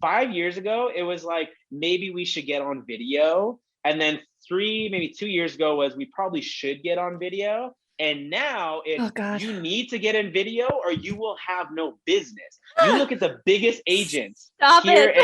5 years ago, it was like, maybe we should get on video. And then maybe 2 years ago was we probably should get on video. And now it's you need to get in video or you will have no business. You look at the biggest agents here,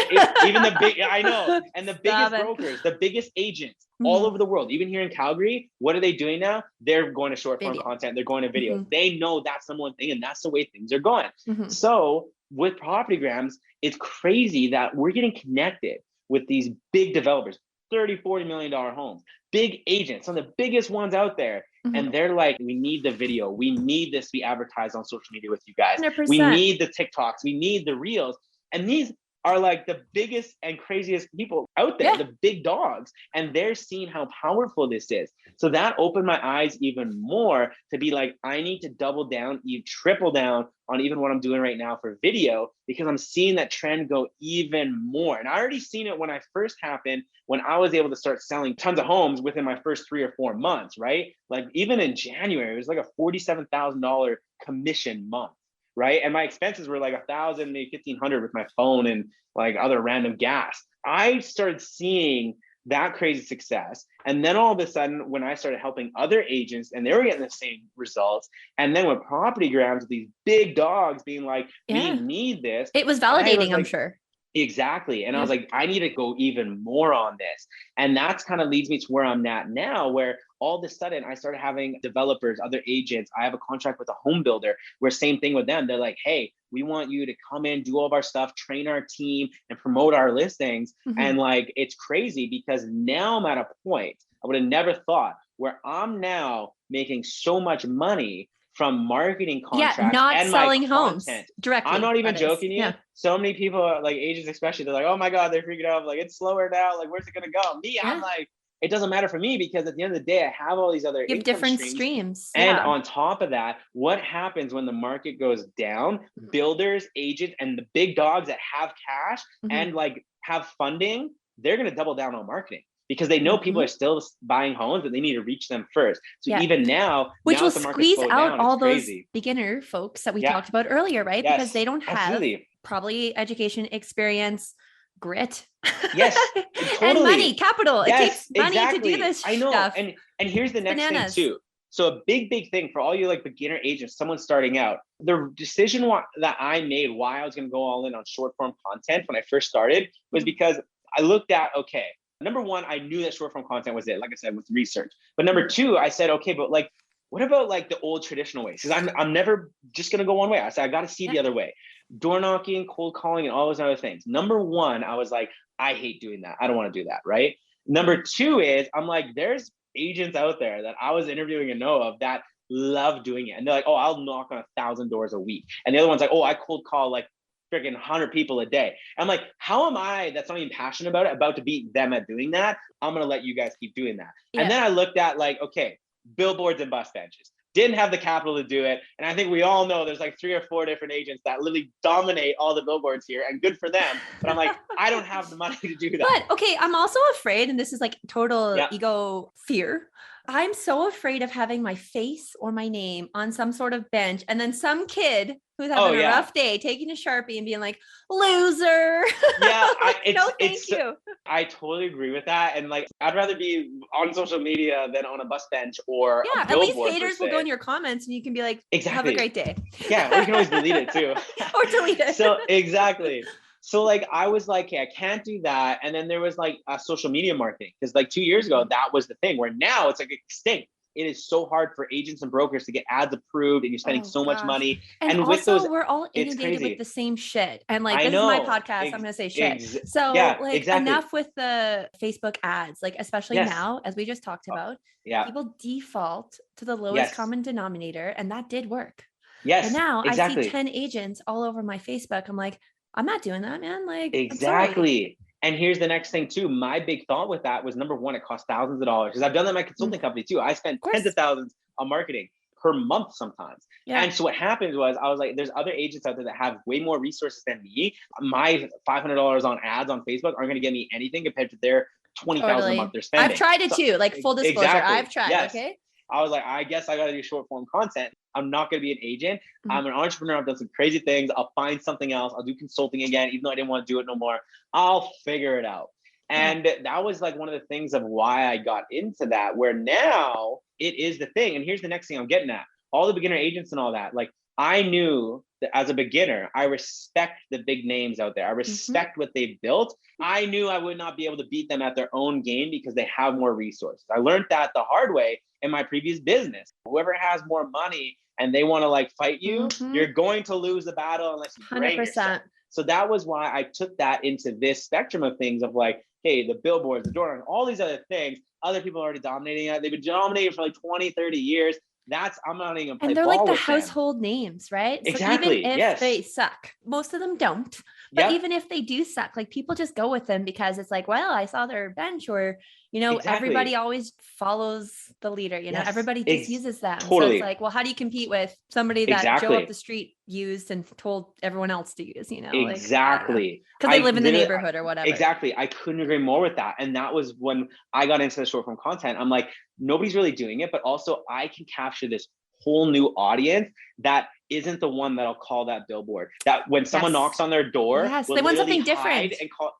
even the big, I know, and the biggest brokers, the biggest agents all over the world, even here in Calgary. What are they doing now? They're going to short form content. They're going to video. They know that's the one thing, and that's the way things are going. So with Property Grams, it's crazy that we're getting connected with these big developers, $30-40 million homes, big agents, some of the biggest ones out there. And they're like, we need the video. We need this to be advertised on social media with you guys. 100%. We need the TikToks. We need the reels. And these are like the biggest and craziest people out there, the big dogs. And they're seeing how powerful this is. So that opened my eyes even more to be like, I need to double down, even triple down on even what I'm doing right now for video, because I'm seeing that trend go even more. And I already seen it when I first happened, when I was able to start selling tons of homes within my first 3 or 4 months, right? Like even in January, it was like a $47,000 commission month. Right. And my expenses were like $1,000, maybe $1,500 with my phone and like other random gas. I started seeing that crazy success. And then all of a sudden, when I started helping other agents and they were getting the same results, and then with Property Grams, these big dogs being like, we need this. It was validating, I'm sure. Exactly. And I was like, I need to go even more on this. And that's kind of leads me to where I'm at now, where all of a sudden I started having developers, other agents. I have a contract with a home builder where same thing with them. They're like, hey, we want you to come in, do all of our stuff, train our team and promote our listings. And like, it's crazy because now I'm at a point I would have never thought where I'm now making so much money from marketing contracts not and selling my homes content directly. I'm not even joking you. So many people, like agents especially, they're like, oh my God, they're freaking out. Like, it's slower now. Like, where's it going to go? Me, I'm like, it doesn't matter for me because at the end of the day, I have all these other you have different streams. And on top of that, what happens when the market goes down? Builders, agents, and the big dogs that have cash and like have funding, they're going to double down on marketing. Because they know people are still buying homes, but they need to reach them first. So even now, which will the squeeze out down, all those beginner folks that we talked about earlier, right? Yes, because they don't have probably education, experience, grit, Yes, And totally. money, capital. It Yes, takes money to do exactly. this I know. stuff. And here's the It's next thing bananas. too. So a big thing for all you like beginner agents, someone starting out, the decision that I made why I was going to go all in on short form content when I first started was because I looked at, okay, number one, I knew that short form content was it, like I said, with research. But number two, I said, okay, but like, what about like the old traditional ways? Because I'm never just going to go one way. I said, I got to see the other way. Door knocking, cold calling, and all those other things. Number one, I was like, I hate doing that. I don't want to do that, right? Number two is I'm like, there's agents out there that I was interviewing and know of that love doing it. And they're like, oh, I'll knock on 1,000 doors a week. And the other one's like, oh, I cold call like freaking 100 people a day. I'm like, how am I, that's not even passionate about it, about to beat them at doing that? I'm going to let you guys keep doing that. And then I looked at like, okay, billboards and bus benches. Didn't have the capital to do it. And I think we all know there's like 3 or 4 different agents that literally dominate all the billboards here, and good for them. But I'm like, I don't have the money to do that. But okay, I'm also afraid, and this is like total ego fear. I'm so afraid of having my face or my name on some sort of bench, and then some kid who's having a rough day taking a Sharpie and being like, loser. Yeah, no, thank you. I totally agree with that. And like, I'd rather be on social media than on a bus bench or a billboard. At least haters will go in your comments and you can be like, have a great day. Yeah, or you can always delete it too. Or delete it. So exactly. So like, I was like, hey, I can't do that. And then there was like social media marketing, because like 2 years ago, that was the thing, where now it's like extinct. It is so hard for agents and brokers to get ads approved, and you're spending so much money. And also, with those, we're all inundated with the same shit. And like, this is my podcast. I'm going to say shit. So like, enough with the Facebook ads, like, especially now, as we just talked about, people default to the lowest common denominator. And that did work. Yes. And now I see 10 agents all over my Facebook. I'm like, I'm not doing that, man. Like, exactly. And here's the next thing too. My big thought with that was, number one, it costs thousands of dollars, because I've done that in my consulting company too. I spent tens of thousands on marketing per month sometimes. And so what happened was, I was like, there's other agents out there that have way more resources than me. My $500 on ads on Facebook aren't going to get me anything compared to their $20,000 a month they're spending. I've tried it too. Like, full disclosure, I've tried. Okay. I was like, I guess I got to do short form content. I'm not going to be an agent. I'm an entrepreneur. I've done some crazy things. I'll find something else. I'll do consulting again, even though I didn't want to do it no more. I'll figure it out. And that was like one of the things of why I got into that, where now it is the thing. And here's the next thing I'm getting at. All the beginner agents and all that, like, I knew that as a beginner, I respect the big names out there. I respect what they've built. I knew I would not be able to beat them at their own game because they have more resources. I learned that the hard way in my previous business. Whoever has more money and they want to like fight you, you're going to lose the battle unless you bring yourself. So that was why I took that into this spectrum of things of like, hey, the billboards, the door, all these other things, other people are already dominating it. They've been dominating for like 20, 30 years. I'm not even play. And they're like the household names, right? Exactly. So even if they suck, most of them don't. But even if they do suck, like, people just go with them because it's like, well, I saw their bench, or, you know, everybody always follows the leader, you know, everybody just uses them. So it's like, well, how do you compete with somebody that Joe up the street used and told everyone else to use, you know? Exactly. Because they live in the neighborhood or whatever. Exactly. I couldn't agree more with that. And that was when I got into the short form content. I'm like, nobody's really doing it, but also I can capture this whole new audience that isn't the one that'll call that billboard. That when someone knocks on their door, they want something different. And call,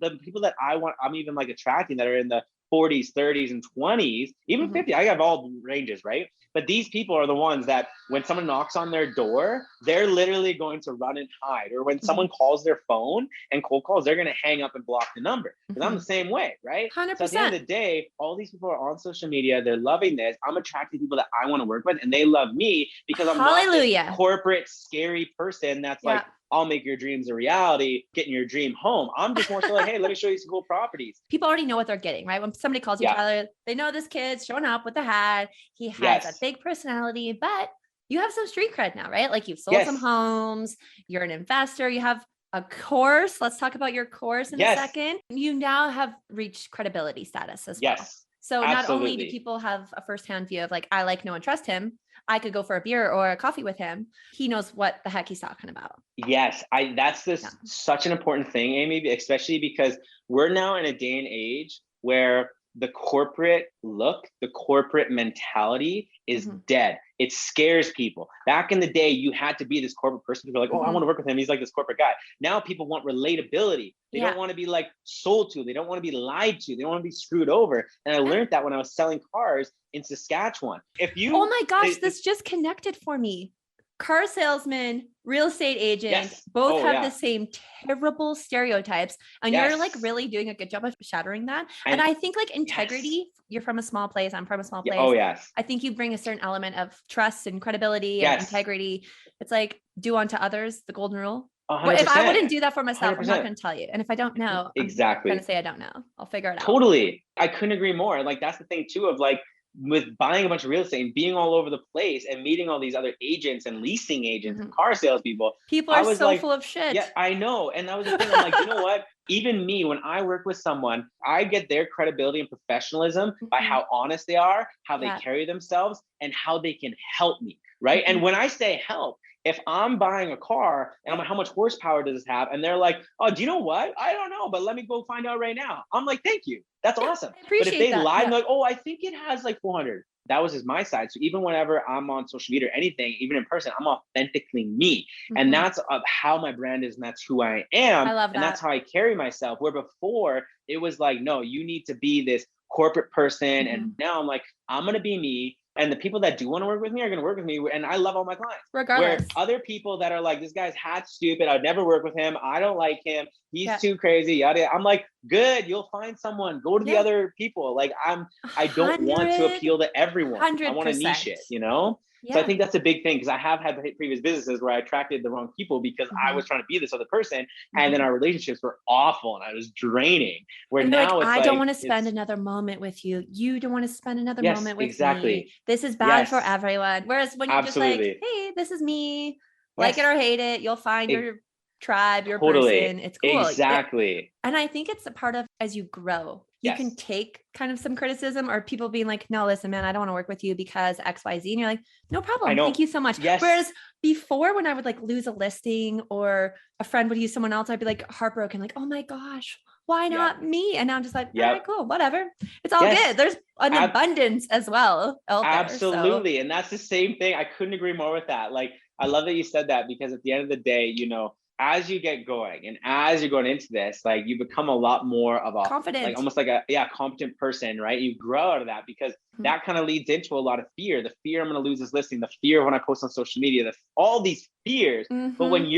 the people that I'm even like attracting that are in the 40s, 30s, and 20s, even 50. I have all ranges, right? But these people are the ones that when someone knocks on their door, they're literally going to run and hide. Or when someone calls their phone and cold calls, they're going to hang up and block the number. Because I'm the same way, right? 100%. So at the end of the day, all these people are on social media. They're loving this. I'm attracting people that I want to work with, and they love me because I'm not this corporate, scary person that's like, I'll make your dreams a reality, getting your dream home. I'm just more so like, hey, let me show you some cool properties. People already know what they're getting, right? When somebody calls you Tyler, they know this kid's showing up with a hat. He has a big personality, but you have some street cred now, right? Like, you've sold some homes, you're an investor, you have a course. Let's talk about your course in a second. You now have reached credibility status as well. So not only do people have a firsthand view of like, I like, know, and trust him, I could go for a beer or a coffee with him. He knows what the heck he's talking about. Yes, that's such an important thing, Amy, especially because we're now in a day and age where the corporate look, the corporate mentality is dead. It scares people. Back in the day, you had to be this corporate person. People are like, oh, I want to work with him. He's like this corporate guy. Now people want relatability. They don't want to be like sold to. They don't want to be lied to. They don't want to be screwed over. And I learned that when I was selling cars in Saskatchewan. Oh my gosh, this just connected for me. Car salesman, real estate agent, both have the same terrible stereotypes. And you're like really doing a good job of shattering that. And I think like integrity, you're from a small place. I'm from a small place. Oh, yes. I think you bring a certain element of trust and credibility and integrity. It's like do unto others, the golden rule. 100%. If I wouldn't do that for myself, 100%. I'm not going to tell you. And if I don't know, I'm going to say I don't know. I'll figure it out. Totally. I couldn't agree more. Like that's the thing too of like, with buying a bunch of real estate and being all over the place and meeting all these other agents and leasing agents and car salespeople. People are so full of shit. Yeah, I know. And that was the thing. I'm like, you know what? Even me, when I work with someone, I get their credibility and professionalism by how honest they are, how they carry themselves, and how they can help me. Right. And when I say help, if I'm buying a car and I'm like, how much horsepower does this have? And they're like, oh, do you know what? I don't know, but let me go find out right now. I'm like, thank you. That's awesome. But if they lie, like, oh, I think it has like 400. That was just my side. So even whenever I'm on social media or anything, even in person, I'm authentically me. And that's how my brand is. And that's who I am. I love that. And that's how I carry myself. Where before it was like, no, you need to be this corporate person. And now I'm like, I'm going to be me. And the people that do want to work with me are going to work with me. And I love all my clients. Regardless. Where other people that are like, this guy's hat stupid. I'd never work with him. I don't like him. He's too crazy. Yada, yada. I'm like, good. You'll find someone. Go to the other people. Like I don't want to appeal to everyone. 100%. I want to niche it, you know? So I think that's a big thing because I have had previous businesses where I attracted the wrong people because I was trying to be this other person. And then our relationships were awful and I was draining. Where now like, I don't want to spend another moment with you. You don't want to spend another moment with me. This is bad for everyone. Whereas when you're just like, hey, this is me, like it or hate it, you'll find your tribe, your person. It's cool. Exactly. And I think it's a part of as you grow. You can take kind of some criticism or people being like, no, listen, man, I don't want to work with you because X, Y, Z. And you're like, no problem. Thank you so much. Yes. Whereas before when I would like lose a listing or a friend would use someone else, I'd be like heartbroken, like, oh my gosh, why not me? And now I'm just like, all right, cool, whatever. It's all good. There's an abundance as well out there. Absolutely. And that's the same thing. I couldn't agree more with that. Like, I love that you said that because at the end of the day, you know, as you get going and as you're going into this, like you become a lot more of a confident, like almost like a competent person, right? You grow out of that because that kind of leads into a lot of fear. The fear I'm going to lose this listing, the fear when I post on social media, all these fears. But when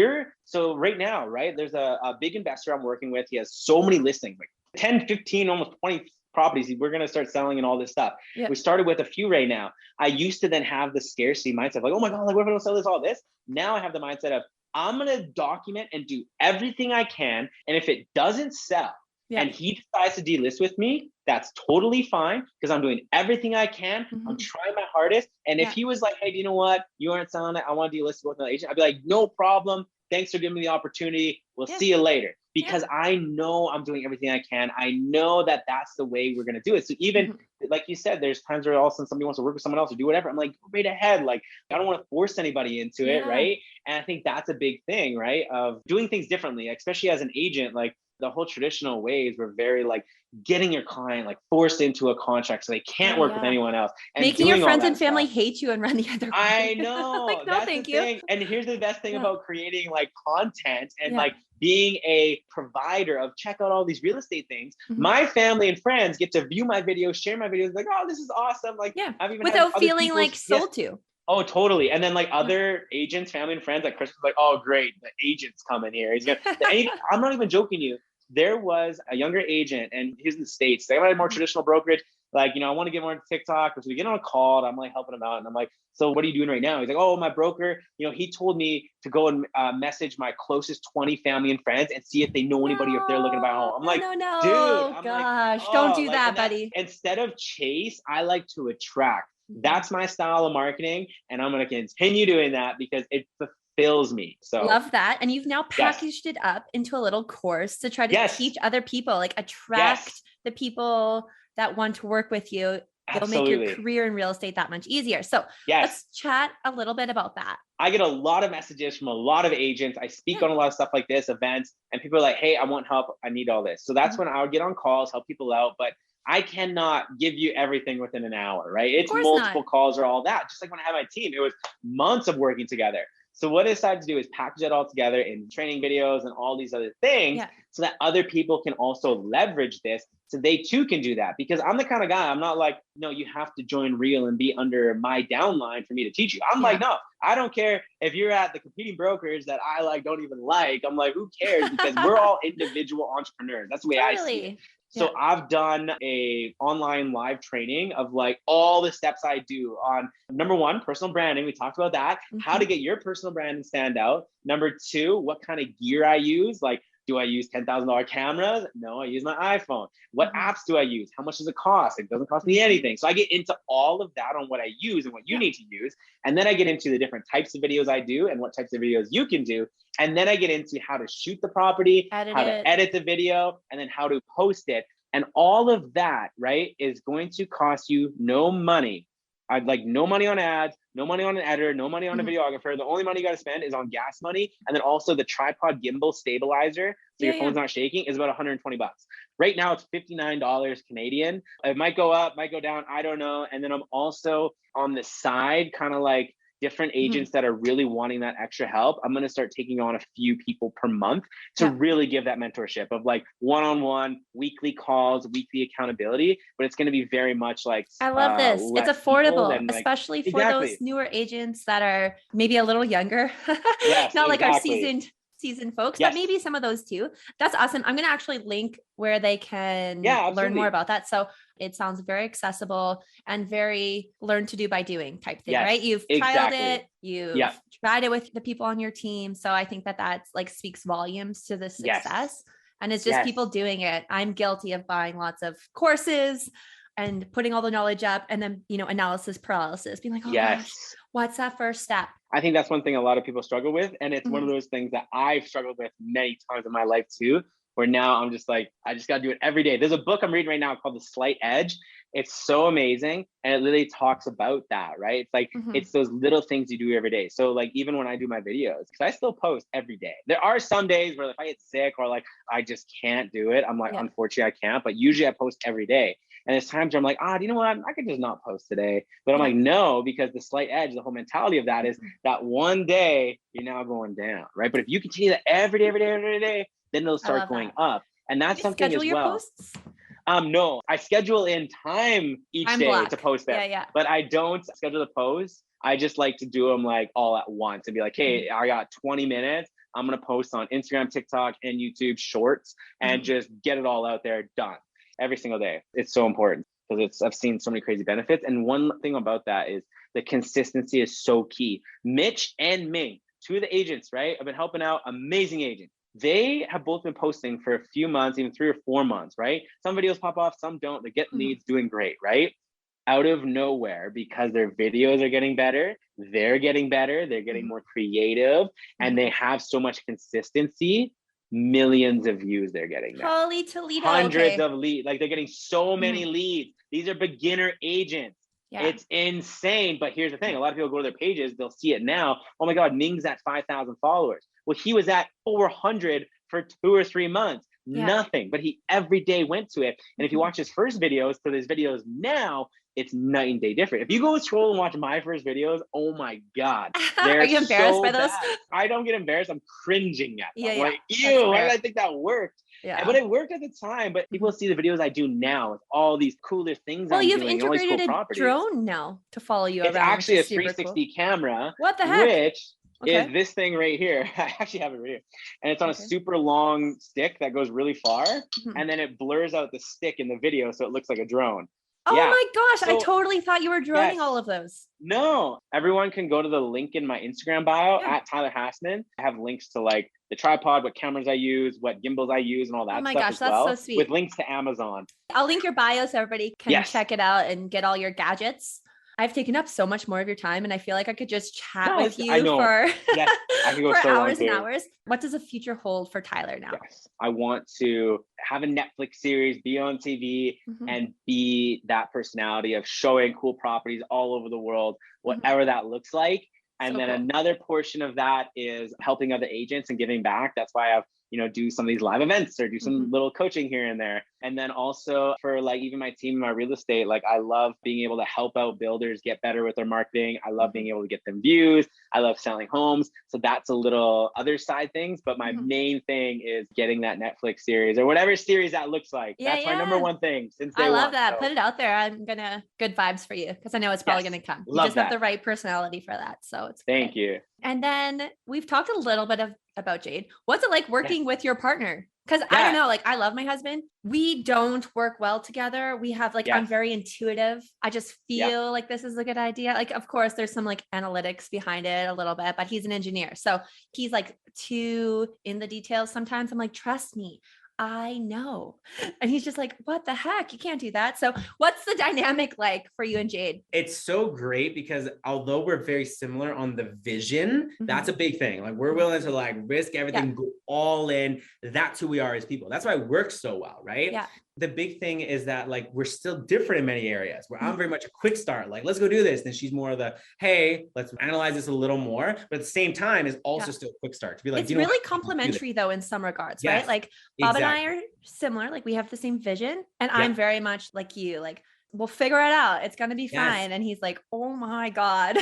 so right now, right, there's a big investor I'm working with. He has so many listings, like 10, 15, almost 20 properties. We're going to start selling and all this stuff. We started with a few right now. I used to then have the scarcity mindset, like, oh my God, like what if I don't sell this, all this? Now I have the mindset of, I'm going to document and do everything I can. And if it doesn't sell and he decides to delist with me, that's totally fine because I'm doing everything I can. I'm trying my hardest. And if he was like, hey, do you know what? You aren't selling it. I want to delist with another agent. I'd be like, no problem. Thanks for giving me the opportunity. We'll see you later. Because I know I'm doing everything I can. I know that that's the way we're going to do it. So even like you said, there's times where all of a sudden somebody wants to work with someone else or do whatever. I'm like, go right ahead. Like, I don't want to force anybody into it. Right. And I think that's a big thing, right? Of doing things differently, especially as an agent, like the whole traditional ways were very like getting your client like forced into a contract so they can't work with anyone else. And making your friends and family hate you and run the other way. I know. Like, no, thank you. Thing. And here's the best thing about creating like content and like being a provider of check out all these real estate things. My family and friends get to view my videos, share my videos, like, oh, this is awesome. Like, I've even without feeling like sold to. Oh, totally. And then like other agents, family and friends, like Christmas, like, oh, great, the agent's coming here. He's gonna. I'm not even joking you. There was a younger agent, and he's in the States. They have a more traditional brokerage. Like, you know, I want to get more into TikTok. So we get on a call. And I'm like helping him out, and I'm like, so what are you doing right now? He's like, oh, my broker. You know, he told me to go and message my closest 20 family and friends and see if they know anybody if they're looking to buy a home. I'm like, dude, I'm gosh, don't do that, buddy. Instead of chase, I like to attract. That's my style of marketing, and I'm going to continue doing that because it fulfills me. So love that. And you've now packaged it up into a little course to try to teach other people, like attract the people that want to work with you. It'll make your career in real estate that much easier. So let's chat a little bit about that. I get a lot of messages from a lot of agents. I speak on a lot of stuff like this, events, and people are like, hey, I want help. I need all this. So that's when I would get on calls, help people out. But I cannot give you everything within an hour, right? Of It's course multiple not. calls or all that. Just like when I had my team, it was months of working together. So what I decided to do is package it all together in training videos and all these other things Yeah. so that other people can also leverage this so they too can do that. Because I'm the kind of guy, I'm not like, no, you have to join Real and be under my downline for me to teach you. I'm like, no, I don't care if you're at the competing brokers that I like don't even like. I'm like, who cares? Because we're all individual entrepreneurs. That's the way I see it. So I've done a online live training of like all the steps I do on number one, personal branding. We talked about that, how to get your personal brand and stand out. Number two, what kind of gear I use. Like, do I use $10,000 cameras? No, I use my iPhone. What apps do I use? How much does it cost? It doesn't cost me anything. So I get into all of that on what I use and what you need to use. And then I get into the different types of videos I do and what types of videos you can do. And then I get into how to shoot the property, how to edit the video, and then how to post it. And all of that, right, is going to cost you no money. I'd like no money on ads, no money on an editor, no money on a videographer. The only money you got to spend is on gas money. And then also the tripod gimbal stabilizer. So your phone's not shaking is about 120 bucks. Right now it's $59 Canadian. It might go up, might go down. I don't know. And then I'm also on the side, kind of like different agents that are really wanting that extra help. I'm going to start taking on a few people per month to really give that mentorship of like one-on-one weekly calls, weekly accountability, but it's going to be very much like, I love this. It's affordable, like, especially for those newer agents that are maybe a little younger, not like our seasoned folks, but maybe some of those too. That's awesome. I'm going to actually link where they can learn more about that. So it sounds very accessible and very learn to do by doing type thing, right? You've trialed it, you've tried it with the people on your team. So I think that that's like speaks volumes to the success. And it's just people doing it. I'm guilty of buying lots of courses and putting all the knowledge up and then, analysis paralysis, being like, oh gosh, what's that first step? I think that's one thing a lot of people struggle with. And it's one of those things that I've struggled with many times in my life too, where now I'm just like, I just got to do it every day. There's a book I'm reading right now called The Slight Edge. It's so amazing. And it literally talks about that, right? It's like, it's those little things you do every day. So like, even when I do my videos, because I still post every day. There are some days where if I get sick or like, I just can't do it. I'm like, unfortunately I can't, but usually I post every day. And there's times where I'm like, do you know what? I could just not post today. But I'm like, no, because the slight edge, the whole mentality of that is that one day you're now going down, right? But if you continue that every day, then it'll start going up. And that's something as well. Posts? No, I schedule in time each day to post them. But I don't schedule the posts. I just like to do them like all at once and be like, hey, I got 20 minutes. I'm going to post on Instagram, TikTok, and YouTube shorts and just get it all out there, done. Every single day. It's so important because I've seen so many crazy benefits. And one thing about that is the consistency is so key. Mitch and Ming, two of the agents, right? I've been helping out, amazing agents. They have both been posting for a few months, even 3 or 4 months, right? Some videos pop off, some don't. They get leads, doing great, right? Out of nowhere, because their videos are getting better, they're getting more creative, and they have so much consistency. Millions of views they're getting now. Holy Toledo. Hundreds of leads. Like they're getting so many leads. These are beginner agents. It's insane. But here's the thing. A lot of people go to their pages. They'll see it now. Oh my God, Ming's at 5,000 followers. Well, he was at 400 for 2 or 3 months. Nothing. But he every day went to it. And if you watch his first videos to his videos now, it's night and day different. If you go scroll and watch my first videos, oh my God. Are you embarrassed by those? I don't get embarrassed. I'm cringing at them. Like, ew, why did I think that worked? But it worked at the time. But people see the videos I do now with all these cooler things. Well, you've integrated a drone now to follow you around. It's actually a 360 camera. What the heck? Which is this thing right here. I actually have it right here. And it's on a super long stick that goes really far. And then it blurs out the stick in the video so it looks like a drone. Oh my gosh, I totally thought you were droning all of those. No, everyone can go to the link in my Instagram bio at Tyler Hassman. I have links to like the tripod, what cameras I use, what gimbals I use, and all that stuff. Oh my gosh, that's so sweet. With links to Amazon. I'll link your bio so everybody can check it out and get all your gadgets. I've taken up so much more of your time and I feel like I could just chat with you for, I can go for so hours and hours. What does the future hold for Tyler now? I want to have a Netflix series, be on TV, and be that personality of showing cool properties all over the world, whatever that looks like. And then another portion of that is helping other agents and giving back. That's why I have do some of these live events or do some little coaching here and there. And then also for like even my team in my real estate, like I love being able to help out builders get better with their marketing. I love being able to get them views. I love selling homes. So that's a little other side things. But my main thing is getting that Netflix series or whatever series that looks like. That's my number one thing since day I love one. that. So. Put it out there. I'm gonna good vibes for you because I know it's probably gonna come. You just have the right personality for that. So it's Thank you. And then we've talked a little bit about Jade. What's it like working with your partner? Because I don't know, like I love my husband. We don't work well together. We have like, I'm very intuitive. I just feel like this is a good idea. Like, of course, there's some like analytics behind it a little bit, but he's an engineer. So he's like too in the details. Sometimes I'm like, trust me, I know. And he's just like, what the heck? You can't do that. So what's the dynamic like for you and Jade? It's so great because although we're very similar on the vision, that's a big thing. Like we're willing to like risk everything, go all in. That's who we are as people. That's why it works so well, right? Yeah. The big thing is that like we're still different in many areas where I'm very much a quick start, like let's go do this. And she's more of the, hey, let's analyze this a little more. But at the same time is also still a quick start to be like, it's really complementary though in some regards, right? Like Bob and I are similar, like we have the same vision and I'm very much like you, like we'll figure it out. It's going to be fine. And he's like, oh my God,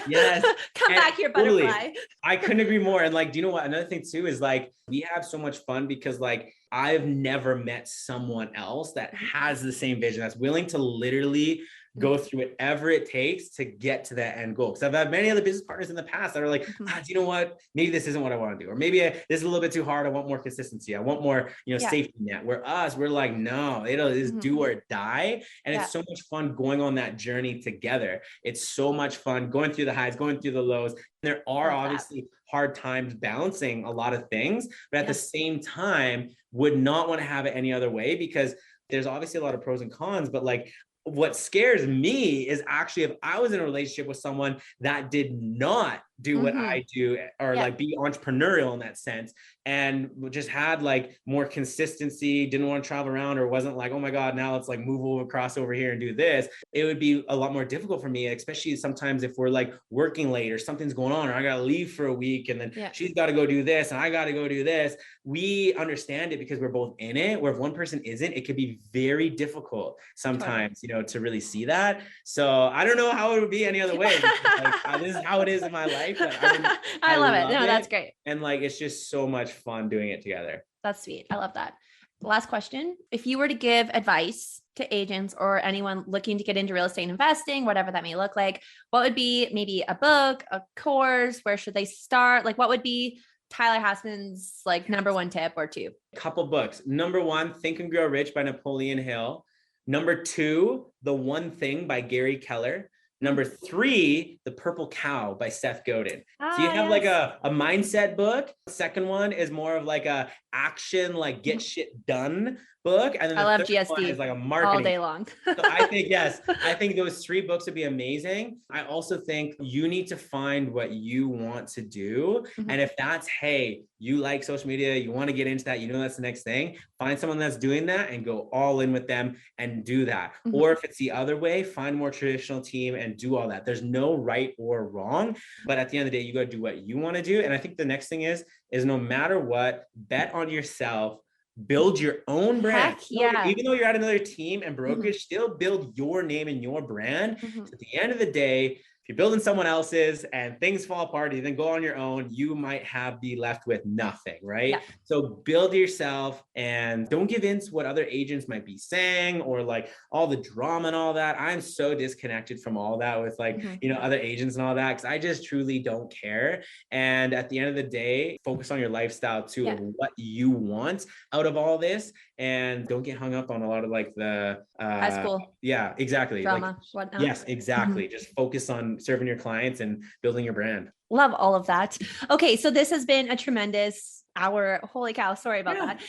come back here, butterfly. I couldn't agree more. And like, do you know what? Another thing too is like, we have so much fun because like, I've never met someone else that has the same vision, that's willing to literally go through whatever it takes to get to that end goal. Because I've had many other business partners in the past that are like, do you know what? Maybe this isn't what I want to do. Or maybe this is a little bit too hard. I want more consistency. I want more, safety net. Where we're like, no, it'll just do or die. And it's so much fun going on that journey together. It's so much fun going through the highs, going through the lows. And there are obviously hard times balancing a lot of things, but at the same time, would not want to have it any other way because there's obviously a lot of pros and cons, but like, what scares me is actually if I was in a relationship with someone that did not do what I do or like be entrepreneurial in that sense and just had like more consistency, didn't want to travel around or wasn't like, oh my God, now let's like cross over here and do this. It would be a lot more difficult for me, especially sometimes if we're like working late or something's going on or I got to leave for a week and then she's got to go do this and I got to go do this. We understand it because we're both in it, where if one person isn't, it could be very difficult sometimes, to really see that. So I don't know how it would be any other way. Like, this is how it is in my life. But I love it. No, that's great. And like, it's just so much fun doing it together. That's sweet. I love that. Last question. If you were to give advice to agents or anyone looking to get into real estate investing, whatever that may look like, what would be maybe a book, a course? Where should they start? Like what would be Tyler Hassman's like number one tip or two? A couple books. Number one, Think and Grow Rich by Napoleon Hill. Number two, The One Thing by Gary Keller. Number three, The Purple Cow by Seth Godin. So you have like a mindset book. The second one is more of like a action, like get shit done book. And then I love third GSD one is like a marketing all day long. So I think, I think those three books would be amazing. I also think you need to find what you want to do. And if that's, hey, you like social media, you want to get into that, that's the next thing, find someone that's doing that and go all in with them and do that. Or if it's the other way, find a more traditional team and do all that. There's no right or wrong, but at the end of the day, you got to do what you want to do. And I think the next thing is no matter what, bet on yourself. Build your own brand. Even though you're at another team and brokerage, still build your name and your brand. So at the end of the day, if you're building someone else's and things fall apart, you then go on your own, you might be left with nothing, right? Yeah. So build yourself and don't give in to what other agents might be saying or like all the drama and all that. I'm so disconnected from all that with like, other agents and all that, because I just truly don't care. And at the end of the day, focus on your lifestyle too, of what you want out of all this. And don't get hung up on a lot of like the high school. Yeah, exactly. Drama, like, whatnot. Yes, exactly. Just focus on serving your clients and building your brand. Love all of that. Okay. So this has been a tremendous hour. Holy cow. Sorry about that.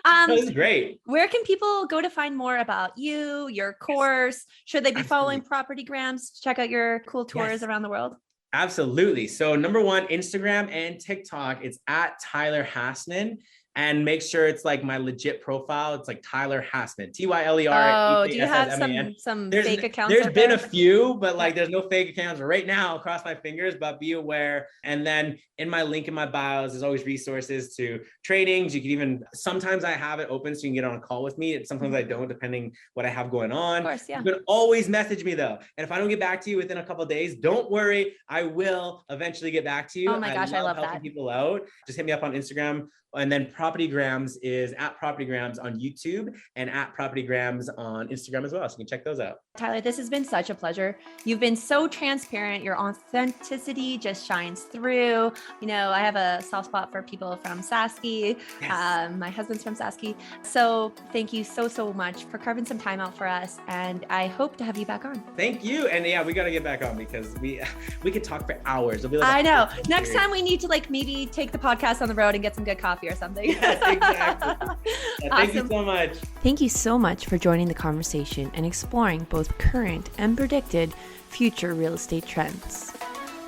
No, this is great. Where can people go to find more about you, your course? Should they be following Property Grams to check out your cool tours around the world? Absolutely. So number one, Instagram and TikTok, it's at Tyler Hassman. and make sure it's like my legit profile. It's like Tyler Hassman, Tyler. Oh, do you have some fake accounts? There's been a few, but like there's no fake accounts right now. Cross my fingers, but be aware. And then in my link in my bios, there's always resources to trainings. You can even, sometimes I have it open so you can get on a call with me. Sometimes I don't, depending what I have going on. Of course, yeah. You can always message me though. And if I don't get back to you within a couple of days, don't worry. I will eventually get back to you. Oh my gosh, I love helping that. people out. Just hit me up on Instagram. And then Propertygrams is at Propertygrams on YouTube and at Propertygrams on Instagram as well. So you can check those out. Tyler, this has been such a pleasure. You've been so transparent. Your authenticity just shines through. You know, I have a soft spot for people from Sasky. Yes. My husband's from Sasky. So thank you so much for carving some time out for us. And I hope to have you back on. Thank you. And yeah, we got to get back on because we could talk for hours. Like I know. Next time we need to like maybe take the podcast on the road and get some good coffee or something. Yes, exactly. Yeah, thank you so much. Thank you so much for joining the conversation and exploring both current and predicted future real estate trends.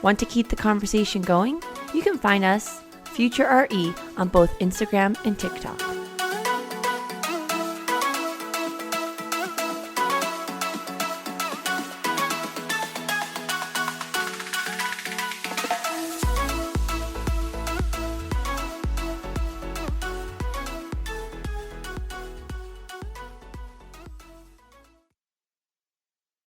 Want to keep the conversation going? You can find us, Future RE, on both Instagram and TikTok.